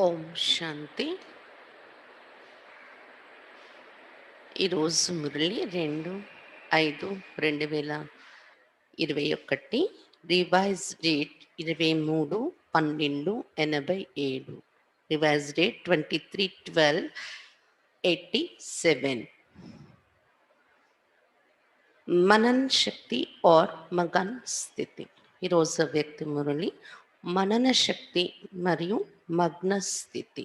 ఓం శాంతి. ఈరోజు Murli 2/5/2021, revise date 23/12/87, revise date 23/12/87. మనన్ శక్తి और మగన్ స్థితి. ఈరోజు వ్యక్తి మురళి మనన శక్తి మరియు మగ్న స్థితి.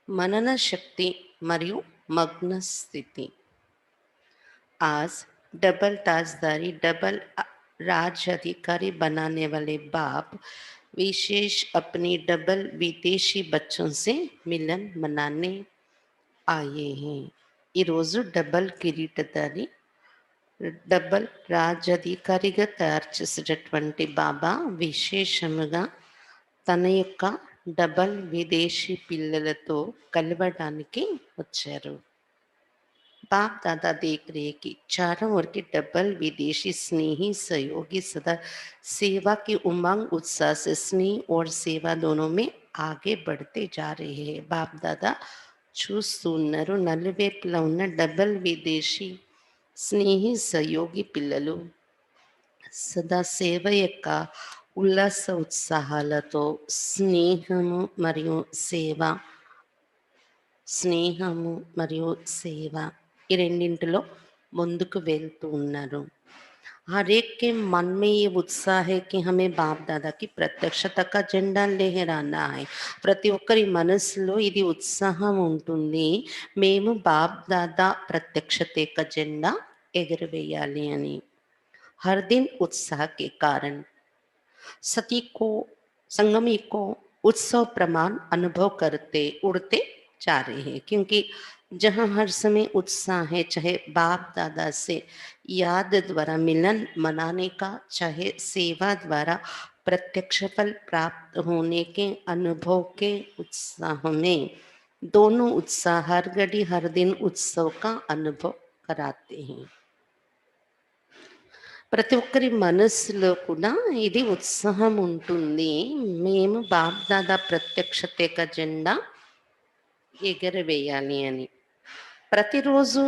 मनन शक्ति मरियु मग्न स्थिति. आज डबल ताजदारी डबल राज अधिकारी बनाने वाले बाप विशेष अपनी डबल विदेशी बच्चों से मिलन मनाने आए हैं. ఈ రోజు డబల్ కిరీటధారి డబల్ రాజధికారిగా తయారు చేసేటటువంటి బాబా విశేషముగా తన యొక్క డబల్ విదేశీ పిల్లలతో కలవడానికి వచ్చారు. बाप दादा देख रहे कि चारों ओर के डबल विदेशी स्नेही सहयोगी सदा सेवा की उमंग उत्साह से स्नेह और सेवा दोनों में आगे बढ़ते जा रहे हैं. बाप दादा చూస్తున్నారు నలువైపులా ఉన్న డబల్ విదేశీ స్నేహి సహయోగి పిల్లలు సదా సేవ యొక్క ఉల్లాస ఉత్సాహాలతో స్నేహము మరియు సేవ ఈ రెండింటిలో ముందుకు వెళ్తూ ఉన్నారు. हर एक के मन में ये उत्साह है कि हमें बाप दादा की प्रत्यक्षता का జెండా లెహరానా है. ప్రతి ఒక్కరి మనసులో ఇది ఉత్సాహం ఉంటుంది, మేము బాప్ దాదా ప్రత్యక్షత యొక్క జెండా ఎగురవేయాలి అని. हर दिन उत्साह के कारण सती को संगमी को उत्सव प्रमाण अनुभव करते उड़ते जा रहे हैं. क्योंकि जहाँ हर समय उत्साह है, चाहे बाप दादा से याद द्वारा मिलन मनाने का, चाहे सेवा द्वारा प्रत्यक्ष फल प्राप्त होने के अनुभव के उत्साह में, दोनों उत्साह हर घड़ी हर दिन उत्सव का अनुभव कराते हैं. ప్రతి ఒక్కరి మనస్సులో కూడా ఇది ఉత్సాహం ఉంటుంది, మేము బాప్ దాదా ప్రత్యక్షత యొక్క జెండా ఎగరవేయాలి అని. ప్రతిరోజు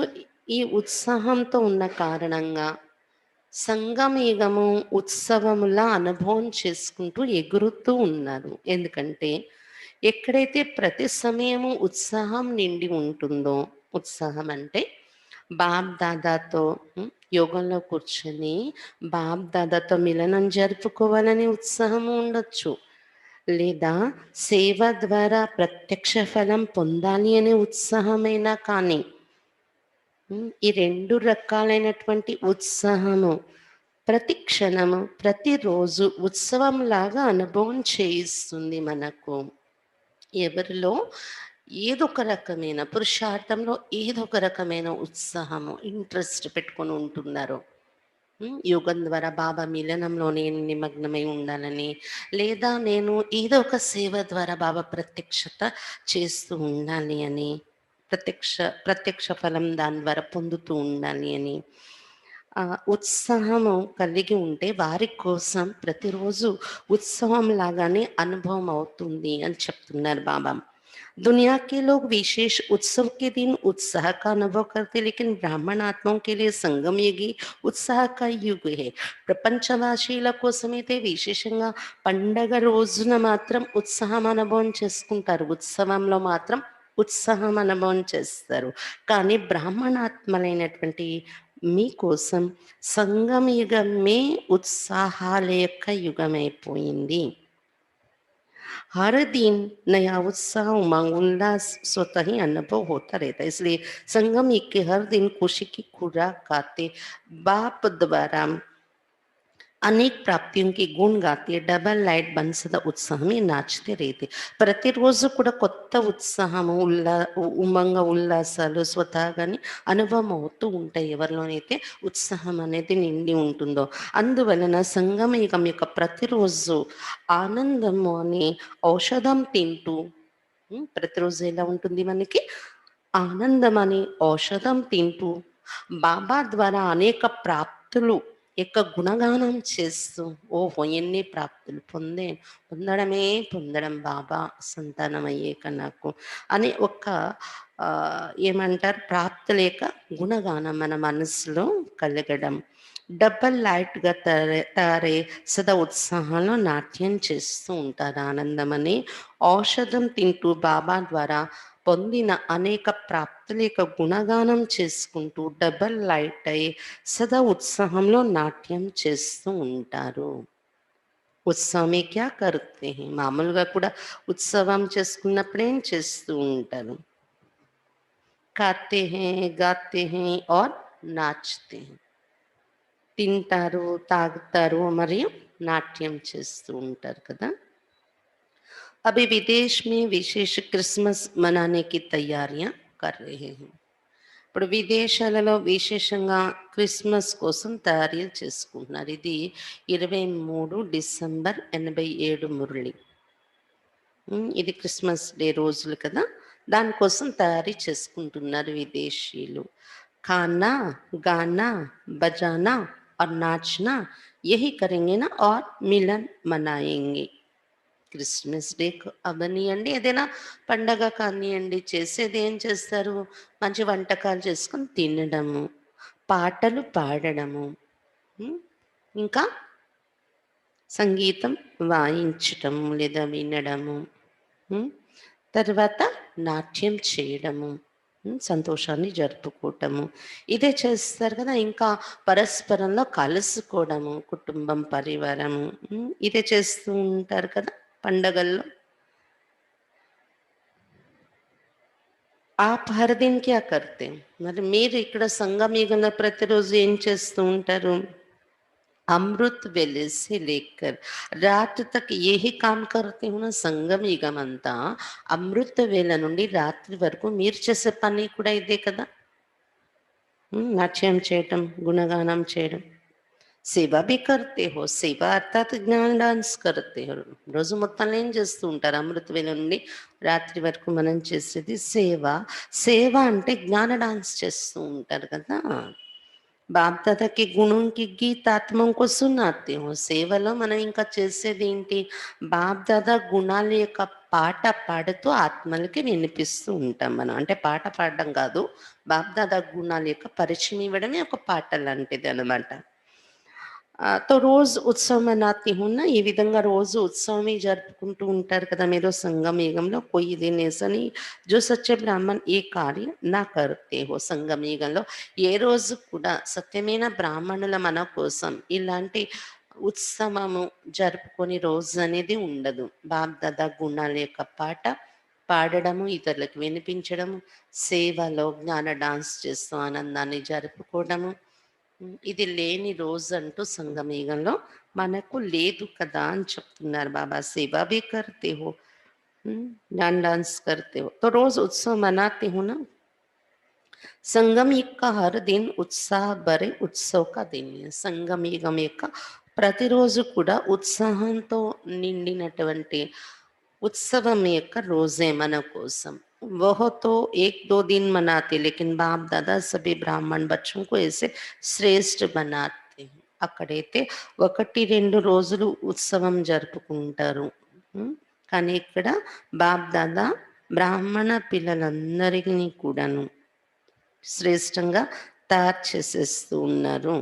ఈ ఉత్సాహంతో ఉన్న కారణంగా సంగమయుగము ఉత్సవములా అనుభవం చేసుకుంటూ ఎగురుతూ ఉన్నారు. ఎందుకంటే ఎక్కడైతే ప్రతి సమయము ఉత్సాహం నిండి ఉంటుందో, ఉత్సాహం అంటే బాప్ దాదాతో యోగంలో కూర్చొని బాప్ దాదాతో మిలనం జరుపుకోవాలని ఉత్సాహము ఉండొచ్చు, లేదా సేవ ద్వారా ప్రత్యక్ష ఫలం పొందాలి అనే ఉత్సాహమైనా కానీ ఈ రెండు రకాలైనటువంటి ఉత్సాహము ప్రతి క్షణము ప్రతిరోజు ఉత్సవంలాగా అనుభవం చేయిస్తుంది మనకు. ఎవరిలో ఏదో ఒక రకమైన పురుషార్థంలో ఏదో ఒక రకమైన ఉత్సాహము ఇంట్రెస్ట్ పెట్టుకొని ఉంటున్నారు. యోగం ద్వారా బాబా మిలనంలో నేను నిమగ్నమై ఉండాలని, లేదా నేను ఏదో ఒక సేవ ద్వారా బాబా ప్రత్యక్షత చేస్తూ ఉండాలి అని, ప్రత్యక్ష ఫలం దాని ద్వారా పొందుతూ ఉండాలి అని ఉత్సాహము కలిగి ఉంటే వారి కోసం ప్రతిరోజు ఉత్సవం లాగానే అనుభవం అవుతుంది అని చెప్తున్నారు బాబా. दुनिया के लोग विशेष उत्सव के दिन उत्साह का अनुभव करते, लेकिन ब्राह्मण आत्माओं के लिए संगम युग ही उत्साह का युग है. ప్రపంచవాసీల కోసమైతే విశేషంగా పండగ రోజున మాత్రం ఉత్సాహం అనుభవం చేసుకుంటారు, ఉత్సవంలో మాత్రం ఉత్సాహం అనుభవం చేస్తారు. కానీ బ్రాహ్మణాత్మలైనటువంటి మీకోసం సంగమ యుగమే ఉత్సాహాల యొక్క యుగమైపోయింది. हर दिन नया उत्साह उमंग उल्लास स्वतः ही अनुभव होता रहता है. इसलिए संगम युग के हर दिन खुशी की खुराक खाते बाप द्वारा अनेक प्राप्तियों की गुण गाते डबल लाइट बन सदा उत्साह में नाचते रहते. ప్రతిరోజు కూడా కొత్త ఉత్సాహము ఉమంగ ఉల్లాసాలు స్వతహాగానే అనుభవం అవుతూ ఉంటాయి ఎవరిలోనైతే ఉత్సాహం అనేది నిండి ఉంటుందో. అందువలన సంగమయుగం యొక్క ప్రతిరోజు ఆనందము అనే ఔషధం తింటూ, ప్రతిరోజు ఎలా ఉంటుంది మనకి ఆనందం అనే ఔషధం తింటూ బాబా ద్వారా అనేక ప్రాప్తులు యొక్క గుణగానం చేస్తూ ఓహో! ఎన్ని ప్రాప్తులు పొందడమే పొందడం బాబా సంతానమయ్యాక నాకు అని ఒక ఏమంటారు ప్రాప్తుల యొక్క గుణగానం మన మనసులో కలగడం. డబల్ లైట్‌గా తయారై సదా ఉత్సాహంలో నాట్యం చేస్తూ ఉంటారు. ఆనందమనే ఔషధం తింటూ బాబా ద్వారా పొందిన అనేక ప్రాప్తుల యొక్క గుణగానం చేసుకుంటూ డబల్ లైట్ అయ్యి సదా ఉత్సాహంలో నాట్యం చేస్తూ ఉంటారు. ఉత్సవ్ మే క్యా కర్తే హై మామూలుగా కూడా ఉత్సవం చేసుకున్నప్పుడు ఏం చేస్తూ ఉంటారు? ఖాతే హై, గాతే హై ఔర్ నాచ్తే హై. తింటారు, తాగుతారు మరియు నాట్యం చేస్తూ ఉంటారు కదా! अभी विदेश में विशेष क्रिसमस मनाने की तैयारियां कर रहे हैं. ఇప్పుడు విదేశాలలో విశేషంగా క్రిస్మస్ కోసం తయారీలు చేసుకుంటున్నారు. ఇది 23 డిసెంబర్ 87 మురళి. ఇది క్రిస్మస్ డే రోజులు కదా! దానికోసం తయారీ చేసుకుంటున్నారు విదేశీయులు. खाना, गाना, बजाना और नाचना यही करेंगे ना और मिलन मनाएंगे. క్రిస్మస్ డే అవ్వనియండి, ఏదైనా పండగ కానియండి, చేసేది ఏం చేస్తారు? మంచి వంటకాలు చేసుకొని తినడము, పాటలు పాడడము, హ్మ్. ఇంకా సంగీతం వాయించటము లేదా వినడము, హ్మ్. తర్వాత నాట్యం చేయడము, సంతోషాన్ని జరుపుకోవటము. ఇదే చేస్తారు కదా! ఇంకా పరస్పరంలో కలుసుకోవడము, కుటుంబం, పరివారము, ఇదే చేస్తూ ఉంటారు కదా పండగల్లో. आप हर दिन क्या करते हैं? మరి మీరు ఇక్కడ సంగమయుగంలో ప్రతిరోజు ఏం చేస్తూ ఉంటారు? అమృత్ वेले से लेकर रात तक यही काम करते हो ना సంగమ యుగం అంతా అమృత వేళ నుండి రాత్రి వరకు మీరు చేసే పని కూడా ఇదే కదా! నాట్యం చేయటం, గుణగానం చేయడం. సేవ भी करते हो. సేవ అర్థాత్ జ్ఞాన డాన్స్ करते हो. రోజు మొత్తంలో ఏం చేస్తూ ఉంటారు? అమృత వేళ నుండి రాత్రి వరకు మనం చేసేది సేవ. సేవ అంటే జ్ఞాన డాన్స్ చేస్తూ ఉంటారు కదా! బాప్ దాదాకి గుణం కి గీత ఆత్మకు సునాతే హో. సేవలో మనం ఇంకా చేసేదేంటి? బాప్ దాదా గుణాల యొక్క పాట పాడుతూ ఆత్మలకి వినిపిస్తూ ఉంటాం మనం. అంటే పాట పాడడం కాదు. బాప్ దాదా గుణాల యొక్క పరిచయం ఇవ్వడమే ఒక పాట లాంటిదనమాట. తో రోజు ఉత్సవం మనాती हूँ ना, ఈ విధంగా రోజు ఉత్సవమే జరుపుకుంటూ ఉంటారు కదా మీరు సంగమ యుగంలో. कोई दिन ऐसा नहीं जो सच्चे బ్రాహ్మణ్ ఏ కార్య నా కర్తే హో. సంగమ యుగంలో ఏ రోజు కూడా సత్యమైన బ్రాహ్మణుల మన కోసం ఇలాంటి ఉత్సవము జరుపుకొని రోజు అనేది ఉండదు. బాప్దాదా గుణాల యొక్క పాట పాడడము, ఇతరులకు వినిపించడము, సేవలో జ్ఞాన డాన్స్ చేస్తూ ఆనందాన్ని జరుపుకోవడము, ఇది లేని రోజంటూ సంగమయుగంలో మనకు లేదు కదా అని చెప్తున్నారు బాబా. సేవ भी करते हो, ज्ञान डांस करते हो तो रोज उत्सव मनाते हो ना. సంగం యొక్క హర్ దిన్ ఉత్సాహ భరే ఉత్సవ్ కా దిన్ హై. సంగం యుగం యొక్క ప్రతిరోజు కూడా ఉత్సాహంతో నిండినటువంటి उत्सवम యొక్క రోజే మన కోసం. वह तो 1-2 दिन मनाते लेकिन बाप दादा सभी ब्राह्मण बच्चों को ऐसे శ్రేష్ఠ बनाते हैं. అక్కడైతే 1-2 రోజులు ఉత్సవం జరుపుకుంటారు. కానీ ఇక్కడ బాప్ దాదా బ్రాహ్మణ పిల్లలందరినీ కూడాను శ్రేష్టంగా తయారు చేసేస్తూ ఉన్నారు.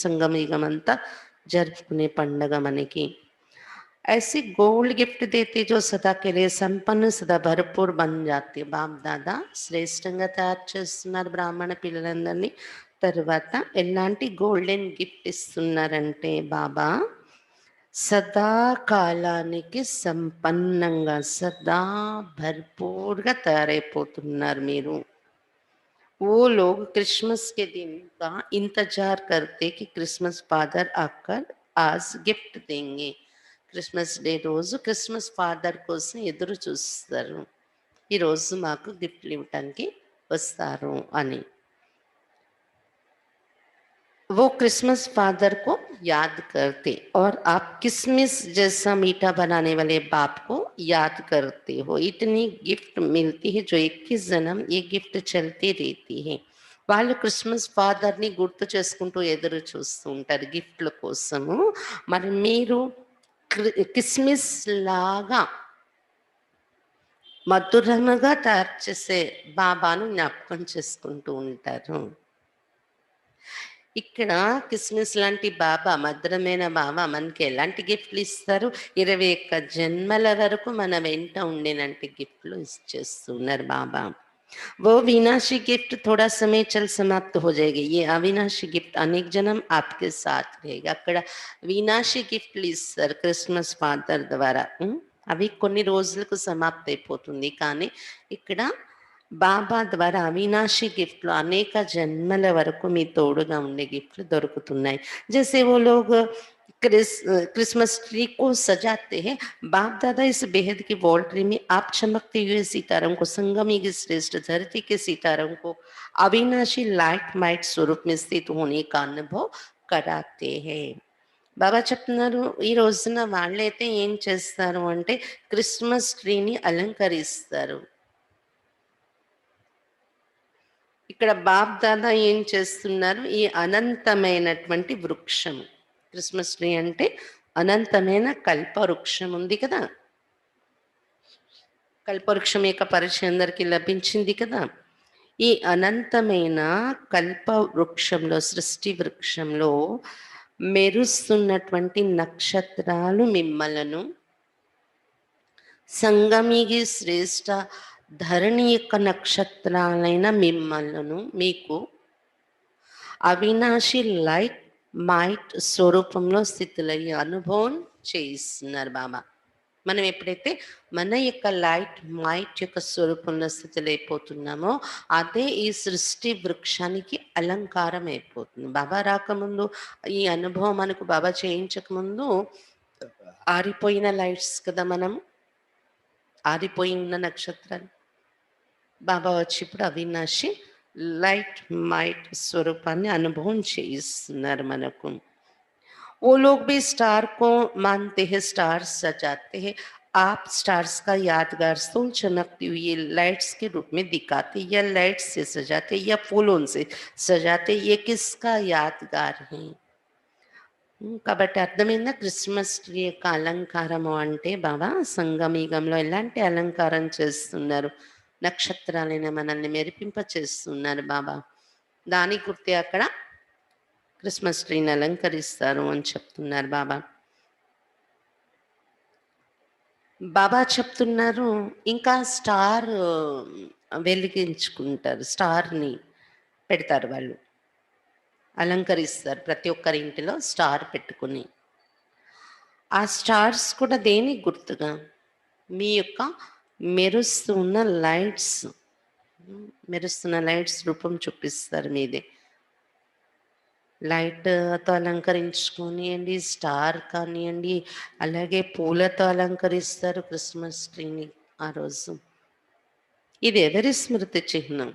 సంగమయుగం అంతా జరుపుకునే పండగ మనకి. ऐसी गोल्ड गिफ्ट देते जो सदा के लिए संपन्न सदा भरपूर बन जाती. బాప్ దాదా శ్రేష్టంగా తయారు చేస్తున్నారు బ్రాహ్మణ పిల్లలందరినీ. తర్వాత ఎలాంటి గోల్డెన్ గిఫ్ట్ ఇస్తున్నారంటే బాబా సదా కాలానికి సంపన్నంగా సదా భర్పూర్గా తయారైపోతున్నారు మీరు. वो लोग क्रिसमस के दिन का इंतजार करते कि क्रिसमस फादर आकर आज गिफ्ट देंगे. క్రిస్మస్ డే రోజు క్రిస్మస్ ఫాదర్ కోసం ఎదురు చూస్తారు. ఈరోజు మాకు గిఫ్ట్లు ఇవ్వటానికి వస్తారు అని. वो क्रिसमस फादर को याद करते और आप किसमिस जैसा मीठा बनाने वाले बाप को याद करते हो. इतनी गिफ्ट मिलती है जो 21 जन्म ये गिफ्ट चलती रहती है. వాళ్ళు క్రిస్మస్ ఫాదర్‌ని గుర్తు చేసుకుంటూ ఎదురు చూస్తూ ఉంటారు గిఫ్ట్‌ల కోసము. మరి మీరు కిస్మిస్ లాగా మధురముగా తయారు చేసే బాబాను జ్ఞాపకం చేసుకుంటూ ఉంటారు. ఇక్కడ కిస్మిస్ లాంటి బాబా, మధురమైన బాబా మనకి ఎలాంటి గిఫ్ట్‌లు ఇస్తారు? 21 జన్మల వరకు మన వెంట ఉండినంటి గిఫ్ట్‌లు ఇచ్చేస్తున్నారు బాబా. वो विनाशी गिफ्ट थोड़ा समय चल समाप्त हो जाएगी. ये अविनाशी गिफ्ट अनेक जन्म आपके साथ रहेगा. అక్కడ వినాశీ గిఫ్ట్‌లు ఇస్తారు క్రిస్మస్ ఫాదర్ ద్వారా. అవి కొన్ని రోజులకు సమాప్తయిపోతుంది. కానీ ఇక్కడ బాబా ద్వారా అవినాశీ గిఫ్ట్‌లు అనేక జన్మల వరకు మీ తోడుగా ఉండే గిఫ్ట్‌లు దొరుకుతున్నాయి. जैसे वो लोग क्रिसमस ट्री को सजाते हैं, बाप दादा इस बेहद की वॉल ट्री में आप चमकते हुए सितारों को, संगमी की श्रेष्ठ धरती के सितारों को अविनाशी लाइट माइट स्वरूप में स्थित होने का अनुभव कराते हैं. బాబా చెప్తున్నారు ఈ రోజున వాళ్ళైతే ఏం చేస్తారు అంటే క్రిస్మస్ ట్రీని అలంకరిస్తారు. ఇక్కడ బాప్ దాదా ఏం చేస్తున్నారు? ఈ అనంతమైనటువంటి వృక్షం, క్రిస్మస్ ట్రీ అంటే అనంతమైన కల్పవృక్షం ఉంది కదా, కల్పవృక్షం యొక్క పరిచయం అందరికీ లభించింది కదా. ఈ అనంతమైన కల్ప వృక్షంలో, సృష్టి వృక్షంలో మెరుస్తున్నటువంటి నక్షత్రాలు మిమ్మలను సంగమికి శ్రేష్ట ధరణి యొక్క నక్షత్రాలైన మిమ్మలను మీకు అవినాశి లైట్ మైట్ స్వరూపంలో స్థితులయ్యే అనుభవం చేయిస్తున్నారు బాబా. మనం ఎప్పుడైతే మన యొక్క లైట్ మైట్ యొక్క స్వరూపంలో స్థితులైపోతున్నామో అదే ఈ సృష్టి వృక్షానికి అలంకారం అయిపోతుంది. బాబా రాకముందు ఈ అనుభవం మనకు బాబా చేయించకముందు ఆరిపోయిన లైట్స్ కదా, మనం ఆరిపోయి ఉన్న నక్షత్రాలు. బాబా వచ్చి ఇప్పుడు అవినాశి లైట్ మైట్ స్వరూపాన్ని అనుభవం చేయిస్తున్నారు మనకు. वो लोग भी स्टार को मानते हैं, स्टार सजाते हैं. आप स्टार्स का यादगार सोल चमकती हुई लाइट्स के रूप में दिखाते, या लाइट से सजाते या फूलों से सजाते, ये किसका यादगार है? కాబట్టి అర్థమైందా? క్రిస్మస్ ట్రీ యొక్క అలంకారము అంటే బాబా సంగమయుగంలో ఎలాంటి అలంకారం చేస్తున్నారు? నక్షత్రాలైన మనల్ని మెరిపింప చేస్తున్నారు బాబా. దాని గుర్తే అక్కడ క్రిస్మస్ ట్రీని అలంకరిస్తారు అని చెప్తున్నారు బాబా. బాబా చెప్తున్నారు ఇంకా స్టార్ వెలిగించుకుంటారు, స్టార్ని పెడతారు వాళ్ళు, అలంకరిస్తారు ప్రతి ఒక్కరి ఇంటిలో స్టార్ పెట్టుకుని. ఆ స్టార్స్ కూడా దేనికి గుర్తుగా? మీ యొక్క మెరుస్తున్న లైట్స్, మెరుస్తున్న లైట్స్ రూపం చూపిస్తారు మీదే. లైట్‌తో అలంకరించుకొనియండి, స్టార్ కానియండి, అలాగే పూలతో అలంకరిస్తారు క్రిస్మస్ ట్రీని ఆ రోజు. ఇది ఎవరి స్మృతి చిహ్నం?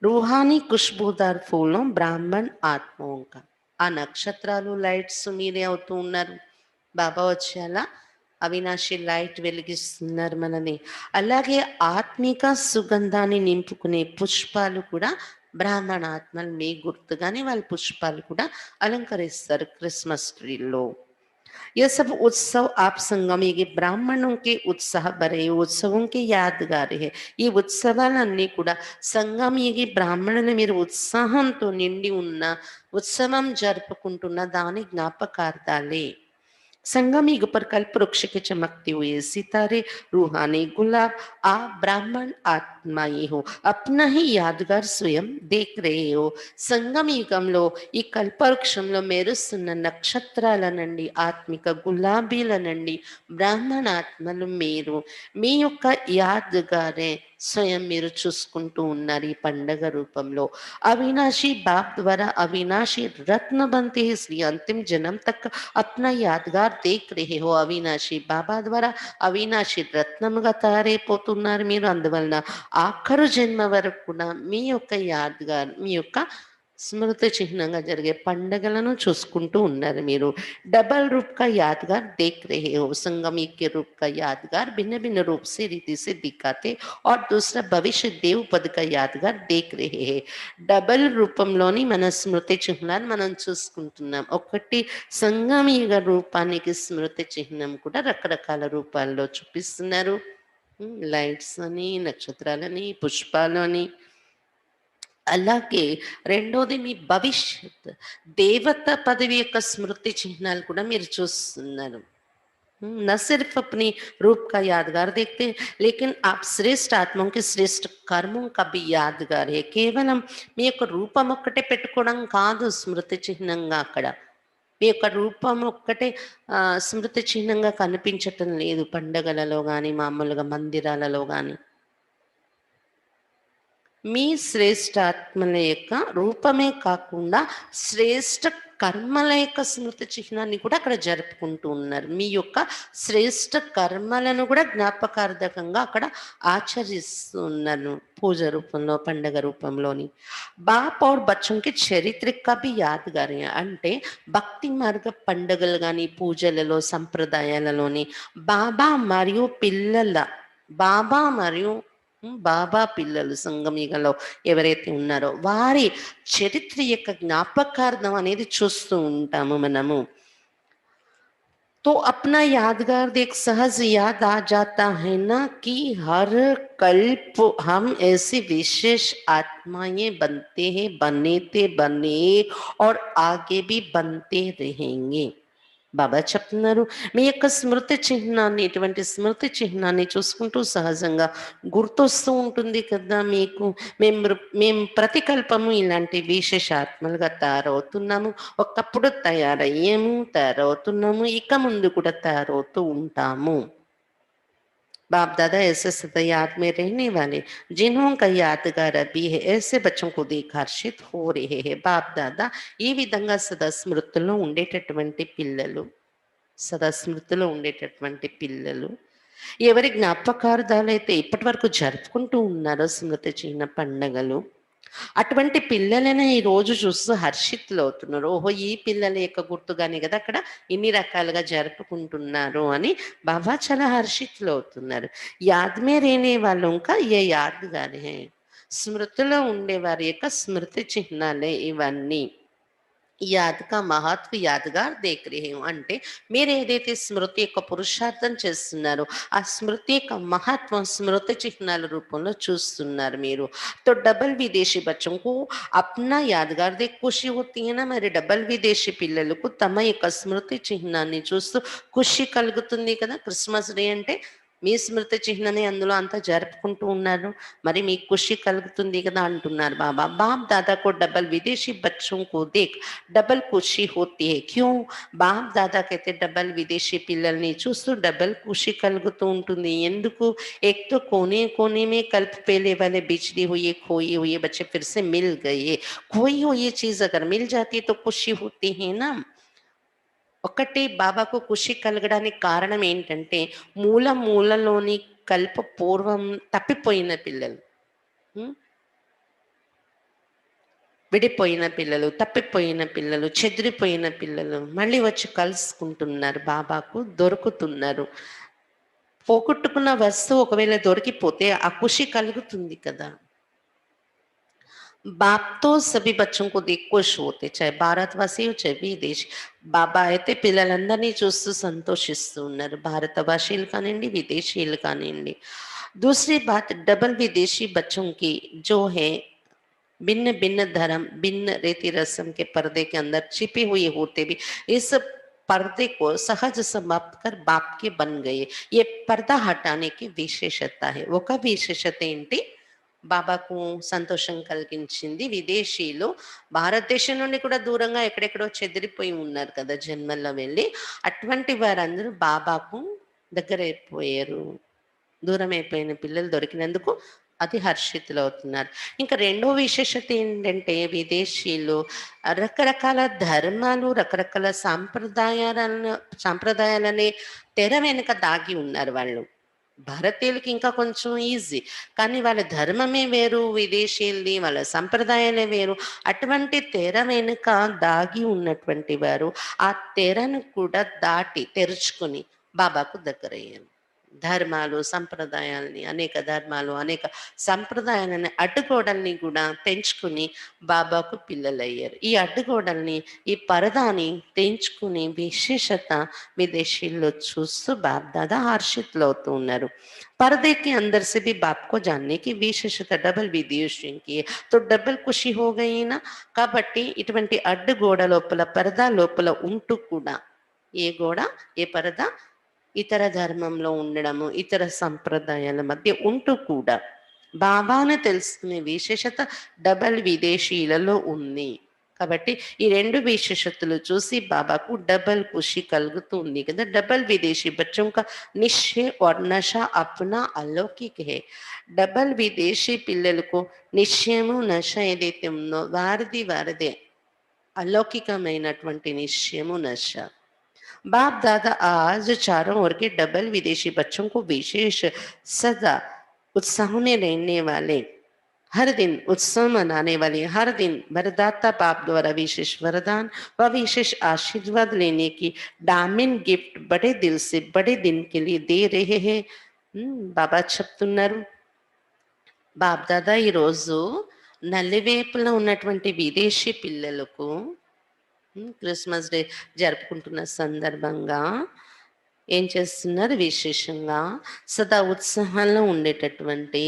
रूहानी खुशबूदार फूलों ब्राह्मण आत्माओं का. ఆ నక్షత్రాలు లైట్స్ మీదే అవుతూ ఉన్నారు. బాబా వచ్చి అలా అవినాశి లైట్ వెలిగిస్తున్నారు మనని. అలాగే ఆత్మిక సుగంధాన్ని నింపుకునే పుష్పాలు కూడా బ్రాహ్మణ ఆత్మలు మీ గుర్తుగానే వాళ్ళ పుష్పాలు కూడా అలంకరిస్తారు క్రిస్మస్ ట్రీలో. यह सब उत्सव आप संगम ये ब्राह्मणों के उत्साह भरे उत्सवों के यादगार है. ఈ ఉత్సవాలన్నీ కూడా సంగమయుగి బ్రాహ్మణులు మీరు ఉత్సాహంతో నిండి ఉన్న ఉత్సవం జరుపుకుంటున్న దాని జ్ఞాపకార్థాలే. संगम पर कल्प वृक्ष के चमकते हुए सितारे रूहानी गुलाब आप ब्राह्मण ఆత్మయే हो, अपना ही यादगार स्वयं देख रहे हो. సంగమయుగంలో ఈ కల్పవృక్షంలో మెరుస్తున్న నక్షత్రాలనండి, ఆత్మిక గులాబీలనండి బ్రాహ్మణ ఆత్మలు మీరు. మీ యొక్క యాద్గారే స్వయం మీరు చూసుకుంటూ ఉన్నారు ఈ పండగ రూపంలో. अविनाशी बाप द्वारा अविनाशी रत्न बनते हैं, इसलिए अंतिम जन्म तक अपना यादगार देख रहे हो. అవినాశి బాబా ద్వారా అవినాశి రత్నముగా తయారైపోతున్నారు మీరు. అందువలన ఆఖరు జన్మ వరకు కూడా మీ యొక్క యాద్గార్, మీ యొక్క స్మృతి చిహ్నంగా జరిగే పండగలను చూసుకుంటూ ఉన్నారు మీరు. डबल रूप का यादगार देख रहे हो, संगमी के रूप का यादगार भिन्न-भिन्न रूप से रीति से दिखाते और दूसरा भविष्य देव पद का यादगार देख रहे हैं. డబల్ రూపంలోని మన స్మృతి చిహ్నాలు మనం చూసుకుంటున్నాం. ఒకటి సంగమయుగ రూపానికి స్మృతి చిహ్నం కూడా రకరకాల రూపాల్లో చూపిస్తున్నారు. లైట్స్ అని, నక్షత్రాలని, పుష్పాలని. అలాగే రెండోది మీ భవిష్యత్ దేవత పదవి యొక్క స్మృతి చిహ్నాలు కూడా మీరు చూస్తున్నారు. न सिर्फ अपनी रूप का यादगार देखते हैं, लेकिन आप श्रेष्ठ ఆత్మకి की श्रेष्ठ कर्मों का भी यादगार है. కేవలం మీ యొక్క రూపం ఒక్కటే పెట్టుకోవడం కాదు స్మృతి చిహ్నంగా అక్కడ. మీ యొక్క రూపం ఒక్కటే స్మృతి చిహ్నంగా కనిపించటం లేదు పండగలలో గాని, మామూలుగా మందిరాలలో గాని. మీ శ్రేష్టాత్మల యొక్క రూపమే కాకుండా శ్రేష్ట కర్మల యొక్క స్మృతి చిహ్నాన్ని కూడా అక్కడ జరుపుకుంటూ ఉన్నారు. మీ యొక్క శ్రేష్ట కర్మలను కూడా జ్ఞాపకార్థకంగా అక్కడ ఆచరిస్తూ ఉన్నారు పూజ రూపంలో, పండగ రూపంలోని. బాప్ और बच्चों के చరిత్ర का भी यादगार है. అంటే భక్తి మార్గ పండుగలు కానీ, పూజలలో, సంప్రదాయాలలోని బాబా మరియు బాబా పిల్లలు సంగమిగలో ఎవరైతే ఉన్నారో వారి చరిత్ర యొక్క జ్ఞాపకార్థం అనేది చూస్తూ ఉంటాము మనము. तो अपना यादगार देख सहज याद आ जाता है ना कि हर कल्प हम ऐसी विशेष आत्माएं बनते हैं, बने और आगे भी बनते रहेंगे. బాబా చెప్తున్నారు మీ యొక్క స్మృతి చిహ్నాన్ని, ఇటువంటి స్మృతి చిహ్నాన్ని చూసుకుంటూ సహజంగా గుర్తొస్తూ ఉంటుంది కదా మీకు. మేము ప్రతికల్పము ఇలాంటి విశేషాత్మలుగా తయారవుతున్నాము. ఒకప్పుడు తయారవుతున్నాము, ఇక ముందు కూడా తయారవుతూ ఉంటాము. बाप दादा ऐसे सदा याद में रहने वाले जिन्हों का यादगार अभी है, ऐसे बच्चों को देख हर्षित हो रहे हैं. బాప్ దాదా ఈ విధంగా సదా స్మృతిలో ఉండేటటువంటి పిల్లలు, సదా స్మృతిలో ఉండేటటువంటి పిల్లలు ఎవరి జ్ఞాపకార్థాలైతే ఇప్పటి వరకు జరుపుకుంటూ ఉన్నారో స్మృతి చిహ్న పండగలు, అటువంటి పిల్లలని ఈ రోజు చూస్తూ హర్షితులవుతున్నారు. ఓహో ఈ పిల్లల యొక్క గుర్తుగానే కదా అక్కడ ఇన్ని రకాలుగా జరుపుకుంటున్నారు అని బాబా చాలా హర్షితులవుతున్నారు. యాద్మే రేనే వాళ్ళు ఇంకా ఏ యాద్గానే హై, స్మృతిలో ఉండే వారి యొక్క స్మృతి చిహ్నాలే ఇవన్నీ. యాద్ కా మహత్వ యాదగార్ దేఖ్ రహే హూ అంటే మీరు ఏదైతే స్మృతి యొక్క పురుషార్థం చేస్తున్నారో ఆ స్మృతి యొక్క మహత్వం స్మృతి చిహ్నాల రూపంలో చూస్తున్నారు మీరు. तो डबल विदेशी बच्चों को अपना यादगार देख खुशी होती है ना. మరి డబల్ విదేశీ పిల్లలకు తమ యొక్క స్మృతి చిహ్నాన్ని చూస్తూ ఖుషి కలుగుతుంది కదా. క్రిస్మస్ డే అంటే మీ స్మృతి చిహ్నమే అందులో అంతా జరుపుకుంటూ ఉన్నారు, మరి మీకు ఖుషి కలుగుతుంది కదా అంటున్నారు బాబా. బాప్ దాదా को डबल विदेशी बच्चों को देख डबल खुशी होती है. क्यों? బాప్ దాదాకైతే డబల్ విదేశీ పిల్లల్ని చూస్తూ డబల్ ఖుషి కలుగుతూ ఉంటుంది. ఎందుకు? एक तो कोने कोने में कल्प पहले वाले बिछड़ी हुई खोई हुई बच्चे फिर से मिल गए. खोई हुई चीज अगर मिल जाती है तो खुशी होती है ना. ఒకటి బాబాకు ఖుషి కలగడానికి కారణం ఏంటంటే మూలలోని కల్ప పూర్వం తప్పిపోయిన పిల్లలు, ఉం? విడిపోయిన పిల్లలు, తప్పిపోయిన పిల్లలు, చెదిరిపోయిన పిల్లలు మళ్ళీ వచ్చి కలుసుకుంటున్నారు, బాబాకు దొరుకుతున్నారు. పోగొట్టుకున్న వస్తువు ఒకవేళ దొరికిపోతే ఆ ఖుషి కలుగుతుంది కదా. बाप तो सभी बच्चों को देख खुश होते, चाहे భారతవాసి चाहे విదేశీ. బాబా అయితే పిల్లలందరినీ చూస్తూ సంతోషిస్తూ ఉన్నారు, భారతవాసీలు కానివ్వండి, విదేశీయులు కానివ్వండి. दूसरी बात डबल विदेशी बच्चों की जो है भिन्न भिन्न धर्म, भिन्न रीति रस्म के पर्दे के अंदर छिपे हुए होते भी इस पर्दे को सहज समाप्त कर बाप के बन गए. ये पर्दा हटाने की विशेषता है. ఒక విశేషత ఏంటి బాబాకు సంతోషం కలిగించింది, విదేశీయులు భారతదేశం నుండి కూడా దూరంగా ఎక్కడెక్కడో చెదిరిపోయి ఉన్నారు కదా జన్మల్లో వెళ్ళి, అటువంటి వారందరూ బాబాకు దగ్గరైపోయారు. దూరం అయిపోయిన పిల్లలు దొరికినందుకు అది హర్షితులు అవుతున్నారు. ఇంకా రెండో విశేషత ఏంటంటే విదేశీయులు రకరకాల ధర్మాలు, రకరకాల సాంప్రదాయాలనే తెర వెనుక దాగి ఉన్నారు వాళ్ళు. భారతీయులకి ఇంకా కొంచెం ఈజీ. కానీ వాళ్ళ ధర్మమే వేరు, విదేశీయులది, వాళ్ళ సంప్రదాయాలే వేరు. అటువంటి తెర వెనుక దాగి ఉన్నటువంటి వారు, ఆ తెరను కూడా దాటి తెరుచుకొని బాబాకు దగ్గరయ్యారు. ధర్మాలు, సంప్రదాయాల్ని, అనేక ధర్మాలు, అనేక సంప్రదాయాలని అడ్డుగోడల్ని కూడా తెంచుకుని బాబాకు పిల్లలయ్యారు. ఈ అడ్డుగోడల్ని, ఈ పరదాని తెంచుకునే విశేషత विदेशी చూస్తూ बाप दादा हर्षित उన్నారు. पर्दे के अंदर से भी बाप को जानने की विशेषता डबल विदेशियों की है तो डबल खुशी हो गई ना. కాబట్టి ఇటువంటి అడ్డు గోడ లోపల పరదా లోపల ఉంటూ కూడా ఏ గోడ ఏ పరదా ఇతర ధర్మంలో ఉండడము ఇతర సంప్రదాయాల మధ్య ఉంటూ కూడా బాబాను తెలుసుకునే విశేషత డబల్ విదేశీయులలో ఉంది. కాబట్టి ఈ రెండు విశేషతలు చూసి బాబాకు డబల్ ఖుషి కలుగుతుంది కదా. డబల్ విదేశీ బच्चों का निश्चय और नशा अपना अलौकिक है. డబల్ విదేశీ పిల్లలకు నిశ్చయము నశ ఏదైతే ఉందో వారిదే अलौकिकమైనటువంటి నిశ్చయము నశ. बाप दादा आज चारों ओर के डबल विदेशी बच्चों को विशेष सदा उत्साह में रहने वाले, हर दिन उत्सव मनाने वाले, हर दिन वरदाता बाप द्वारा विशेष वरदान व विशेष आशीर्वाद लेने की डायमंड गिफ्ट बड़े दिल से बड़े दिन के लिए दे रहे हैं. బాబా చెప్తున్నారు, బాప్ దాదా ఈరోజు నల్లివేపులో ఉన్నటువంటి విదేశీ పిల్లలకు క్రిస్మస్ డే జరుపుకుంటున్న సందర్భంగా ఏం చేస్తున్నారు, విశేషంగా సదా ఉత్సాహంలో ఉండేటటువంటి,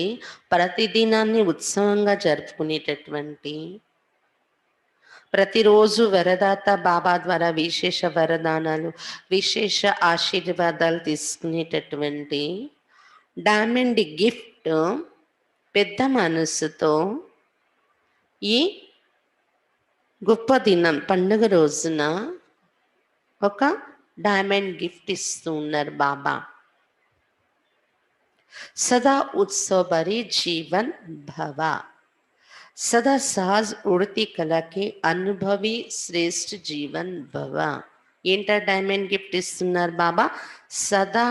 ప్రతిదినాన్ని ఉత్సవంగా జరుపుకునేటటువంటి, ప్రతిరోజు వరదాత బాబా ద్వారా విశేష వరదానాలు విశేష ఆశీర్వాదాలు తీసుకునేటటువంటి డైమండ్ గిఫ్ట్ పెద్ద మనసుతో ఈ గొప్ప దినం పండుగ రోజున ఒక डायमंड गिफ्ट इस्तू उन्नारू बाबा. सदा उत्सव भरी जीवन भवा, सदा सहज उड़ती कला के अनुभवी श्रेष्ठ जीवन भवा. ఏంటా డైమండ్ గిఫ్ట్ ఇస్తున్నారు బాబా? సదా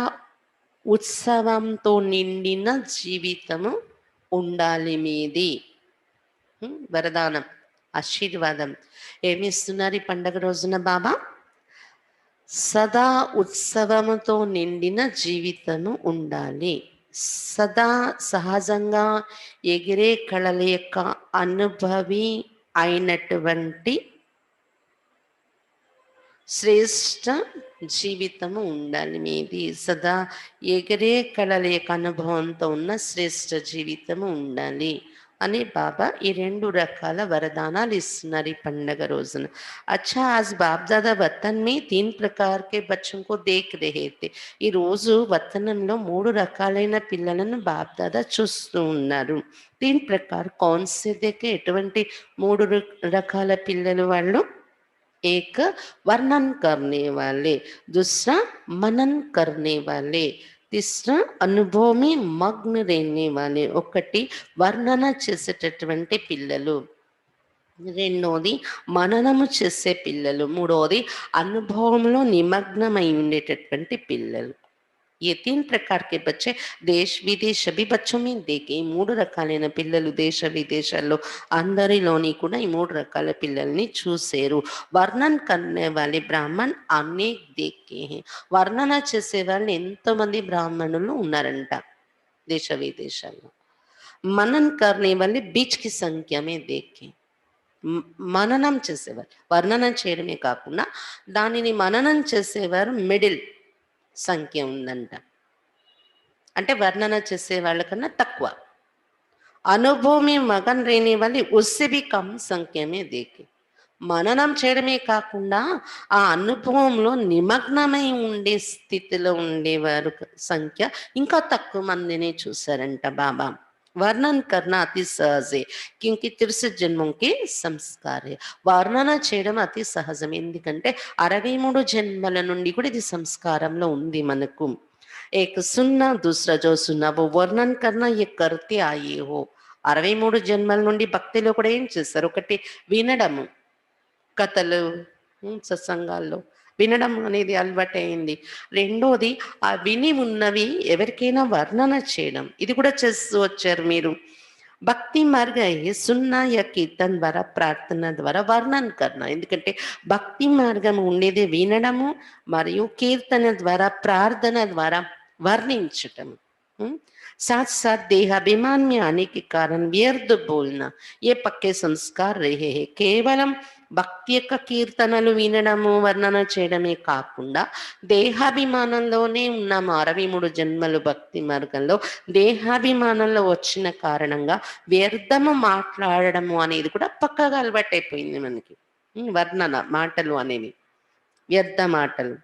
ఉత్సవంతో నిండిన జీవితము ఉండాలి మీది. వరదానం, ఆశీర్వాదం ఏమి ఇస్తున్నారు ఈ పండగ రోజున బాబా? సదా ఉత్సవముతో నిండిన జీవితము ఉండాలి. సదా సహజంగా ఎగిరే కళల యొక్క అనుభవి అయినటువంటి శ్రేష్ట జీవితము ఉండాలి మీది. సదా ఎగిరే కళల యొక్క అనుభవంతో ఉన్న శ్రేష్ట జీవితము ఉండాలి అని బాబా ఈ రెండు రకాల వరదానాలు ఇస్తున్నారు ఈ పండగ రోజున. अच्छा आज बाप दादा वतन में 3 प्रकार के बच्चों को देख रहे थे. ఈ రోజు వతనంలో 3 రకాలైన పిల్లలను బాప్ దాదా చూస్తూ ఉన్నారు. 3 प्रकार कौन से देखे? ఎటువంటి 3 రకాల పిల్లలు వాళ్ళు? एक वर्णन करने वाले, दूसरा मनन करने वाले, तीसरा అనుభవ में मग्न रहने वाले. ఒకటి వర్ణన చేసేటటువంటి పిల్లలు, రెండోది మననము చేసే పిల్లలు, మూడోది అనుభవంలో నిమగ్నమై ఉండేటటువంటి పిల్లలు. ये 3 प्रकार के बच्चे देश विदेश सभी बच्चों में देखे. ఈ 3 రకాలైన పిల్లలు దేశ విదేశాల్లో అందరిలోని కూడా ఈ 3 రకాల పిల్లల్ని చూశారు. వర్ణన్ కర్నే వాలే బ్రాహ్మణ్ అనేక దేखे हैं. వర్ణన చేసే వాళ్ళు ఎంతోమంది బ్రాహ్మణులు ఉన్నారంట దేశ విదేశాల్లో. మనన్ కర్నే వాలే బీచ్ కి సంఖ్య మే దేखे. మననం చేసేవారు, వర్ణనం చేయడమే కాకుండా దానిని మననం చేసేవారు మిడిల్ సంఖ్య ఉందంట. అంటే వర్ణన చేసే వాళ్ళకన్నా తక్కువ. అనుభవమే మగన్ రేనే వాళ్ళు ఉస్సే భీ కమ్ సంఖ్యమే దేకే. మననం చేయడమే కాకుండా ఆ అనుభవంలో నిమగ్నమై ఉండే స్థితిలో ఉండేవారు సంఖ్య ఇంకా తక్కువ మందినే చూశారంట బాబా. वर्णन करना अति सहज है क्योंकि 63 जन्मों के संस्कार है. వర్ణన చేయడం అతి సహజం, ఎందుకంటే 63 జన్మల నుండి కూడా ఇది సంస్కారంలో ఉంది మనకు. एक सुनना, दूसरा जो सुना वो वर्णन करना, ये करते आए हो. 63 జన్మల నుండి భక్తిలో కూడా ఏం చేస్తారు? ఒకటి వినడము, కథలు, సత్సంగాల్లో వినడం అనేది అలవాటయింది. రెండోది ఆ విని ఉన్నవి ఎవరికైనా వర్ణన చేయడం. ఇది కూడా చేస్తూ వచ్చారు మీరు. భక్తి మార్గ है सुनना या कीर्तन ద్వారా ప్రార్థన ద్వారా వర్ణన కర్ణ. ఎందుకంటే భక్తి మార్గం ఉండేది వినడము మరియు కీర్తన ద్వారా ప్రార్థన ద్వారా వర్ణించటం. हुँ? साथ साथ देहाभिमान में आने के कारण व्यर्थ बोलना ये पक्के संस्कार रहे हैं. కేవలం భక్తి యొక్క కీర్తనలు వినడము వర్ణన చేయడమే కాకుండా దేహాభిమానంలోనే ఉన్నాము 63 జన్మలు భక్తి మార్గంలో. దేహాభిమానంలో వచ్చిన కారణంగా వ్యర్థము మాట్లాడడము అనేది కూడా పక్కగా అలవాటైపోయింది మనకి. వర్ణన మాటలు అనేవి వ్యర్థ మాటలు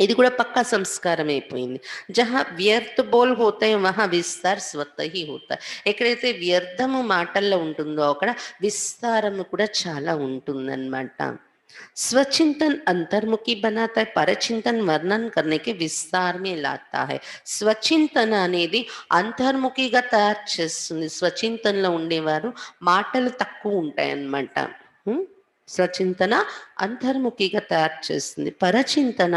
ఇది కూడా పక్కా సంస్కారం అయిపోయింది. జహా వ్యర్థ బోల్ హోతాయి వహా విస్తార్ స్వతः ही होता है. ఎక్కడైతే వ్యర్థము మాటల్లో ఉంటుందో అక్కడ విస్తారము కూడా చాలా ఉంటుందన్నమాట. स्वचिंतन अंतर्मुखी बनाता है, परचिंतन वर्णन करने के विस्तार में लाता है. స్వచింతన అనేది అంతర్ముఖిగా తయారు చేస్తుంది. స్వచింతనలో ఉండేవారు మాటలు తక్కువ ఉంటాయన్నమాట. స్వచింతన అంతర్ముఖిగా తయారు చేస్తుంది. పరచింతన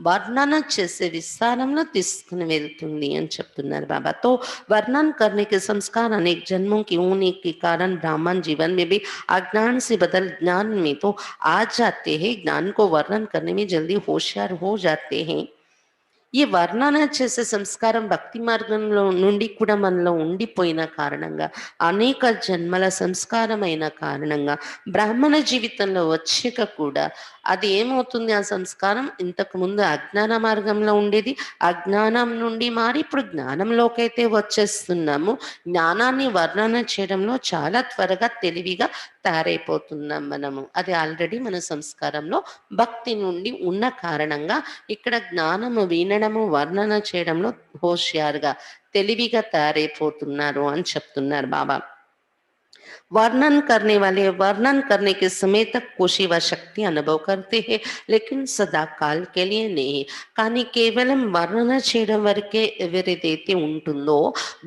వర్ణన చేసే విస్తారంలో తీసుకుని వెళ్తుంది అని చెప్తున్నారు बाबा. तो वर्णन करने के संस्कार अनेक जन्मों की होने के कारण ब्राह्मण जीवन में भी अज्ञान से बदल ज्ञान में तो आ जाते हैं. ज्ञान को वर्णन करने में जल्दी होशियार हो जाते हैं. ఈ వర్ణన చేసే సంస్కారం భక్తి మార్గంలో నుండి కూడా మనలో ఉండిపోయిన కారణంగా అనేక జన్మల సంస్కారమైన కారణంగా బ్రాహ్మణ జీవితంలో వచ్చాక కూడా అది ఏమవుతుంది ఆ సంస్కారం ఇంతకు ముందు అజ్ఞాన మార్గంలో ఉండేది అజ్ఞానం నుండి మారి ఇప్పుడు జ్ఞానంలోకైతే వచ్చేస్తున్నాము జ్ఞానాన్ని వర్ణన చేయడంలో చాలా త్వరగా తెలివిగా తయారైపోతున్నాం మనము అది ఆల్రెడీ మన సంస్కారంలో భక్తి నుండి ఉన్న కారణంగా ఇక్కడ జ్ఞానము వినడము వర్ణన చేయడంలో హోషియారుగా తెలివిగా తయారైపోతున్నారు అని చెప్తున్నారు బాబా. वर्णन करने वाले वर्णन करने के समय तक खुशी व शक्ति अनुभव करते हैं लेकिन सदा काल के लिए नहीं. కానీ కేవలం వర్ణన చేయడం వరకే ఎవరిదైతే ఉంటుందో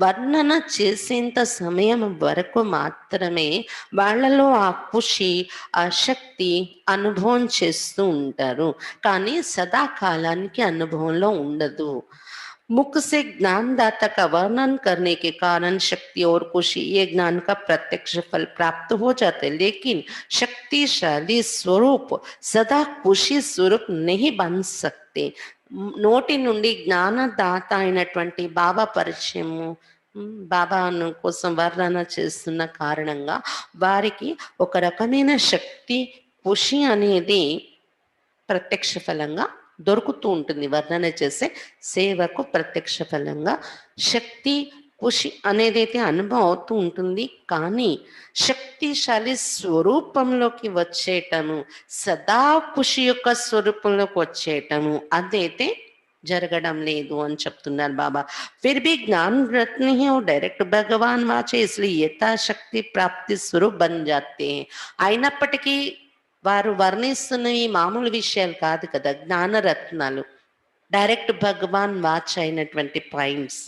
వర్ణన చేసేంత సమయం వరకు మాత్రమే వాళ్ళలో ఆ ఖుషి ఆ శక్తి అనుభవం చేస్తూ ఉంటారు. కానీ సదాకాలానికి అనుభవంలో ఉండదు. मुख से ज्ञानदाता का वर्णन करने के कारण शक्ति और खुशी ये ज्ञान का प्रत्यक्ष फल प्राप्त हो जाते हैं लेकिन शक्तिशाली स्वरूप सदा खुशी स्वरूप नहीं बन सकते. నోటి నుండి జ్ఞానదాత అయినటువంటి బాబా పరిచయము బాబాను కోసం వర్ణన చేస్తున్న కారణంగా వారికి ఒక రకమైన శక్తి ఖుషి అనేది ప్రత్యక్ష ఫలంగా దొరుకుతూ ఉంటుంది. వర్ణన చేసే సేవకు ప్రత్యక్ష ఫలంగా శక్తి ఖుషి అనేదైతే అనుభవం అవుతూ ఉంటుంది. కానీ శక్తిశాలి స్వరూపంలోకి వచ్చేయటము సదా ఖుషి యొక్క స్వరూపంలోకి వచ్చేయటము అదైతే జరగడం లేదు అని చెప్తున్నారు బాబా. फिर भी ज्ञान रत्न है और डायरेक्ट भगवान वाचे इसलिए यथाशक्ति प्राप्ति स्वरूप बन जाते हैं. అయినప్పటికీ వారు వర్ణిస్తున్నవి మామూలు విషయాలు కాదు కదా జ్ఞానరత్నాలు డైరెక్ట్ భగవాన్ వాచ్ అయినటువంటి పాయింట్స్.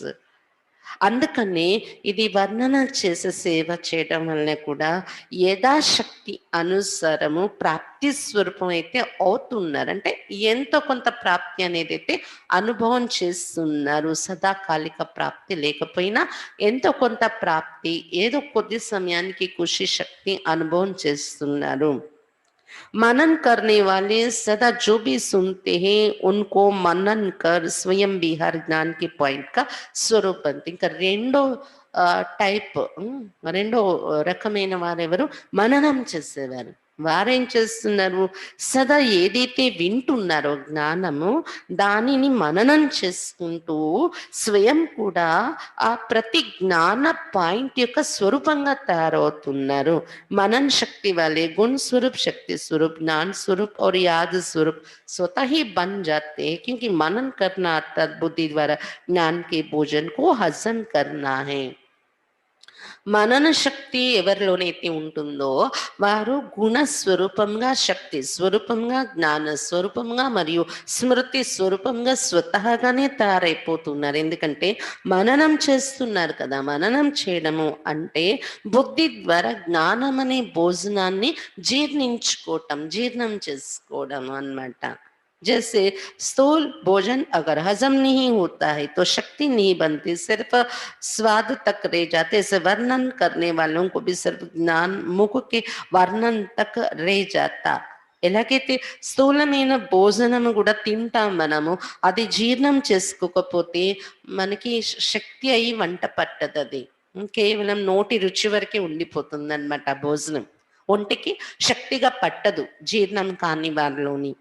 అందుకని ఇది వర్ణన చేసే సేవ చేయడం వలన కూడా యథాశక్తి అనుసారము ప్రాప్తి స్వరూపం అయితే అవుతున్నారు. అంటే ఎంతో కొంత ప్రాప్తి అనేది అయితే అనుభవం చేస్తున్నారు. సదాకాలిక ప్రాప్తి లేకపోయినా ఎంతో కొంత ప్రాప్తి ఏదో కొద్ది సమయానికి ఖుషి శక్తి అనుభవం చేస్తున్నారు. मनन करने वाले सदा जो भी सुनते हैं उनको मनन कर स्वयं भी हर ज्ञान के पॉइंट का स्वरूप बनते. ఇంకా రెండో టైప్ రెండో రకమైన వారెవరు మననం చేసేవారు. వారేం చేస్తున్నారు సదా ఏదైతే వింటున్నారో జ్ఞానము దానిని మననం చేసుకుంటూ స్వయం కూడా ఆ ప్రతి జ్ఞాన పాయింట్ యొక్క స్వరూపంగా తయారవుతున్నారు. मनन शक्ति वाले गुण स्वरूप शक्ति स्वरूप ज्ञान स्वरूप और याद स्वरूप स्वतः ही बन जाते हैं क्योंकि मनन करना अर्थात बुद्धि द्वारा ज्ञान के भोजन को हजम करना है. మనన శక్తి ఎవరిలోనైతే ఉంటుందో వారు గుణ స్వరూపంగా శక్తి స్వరూపంగా జ్ఞాన స్వరూపంగా మరియు స్మృతి స్వరూపంగా స్వతహాగానే తయారైపోతున్నారు. ఎందుకంటే మననం చేస్తున్నారు కదా. మననం చేయడము అంటే బుద్ధి ద్వారా జ్ఞానం అనే భోజనాన్ని జీర్ణించుకోవటం జీర్ణం చేసుకోవడం అన్నమాట. जैसे स्थूल भोजन अगर हजम नहीं होता है तो शक्ति नहीं बनती, सिर्फ स्वाद तक रह जाते। ऐसे वर्णन करने वालों को भी सिर्फ ज्ञान मुख के वर्णन तक रह जाता। ఎలాగైతే స్థూలమైన భోజనము కూడా తింటాం మనము, అది జీర్ణం చేసుకోకపోతే మనకి శక్తి అయి వంట పట్టదు అది. కేవలం నోటి రుచి వరకే ఉండిపోతుంది అనమాట భోజనం. ఒంటికి శక్తిగా పట్టదు జీర్ణం కాని వారిలోని.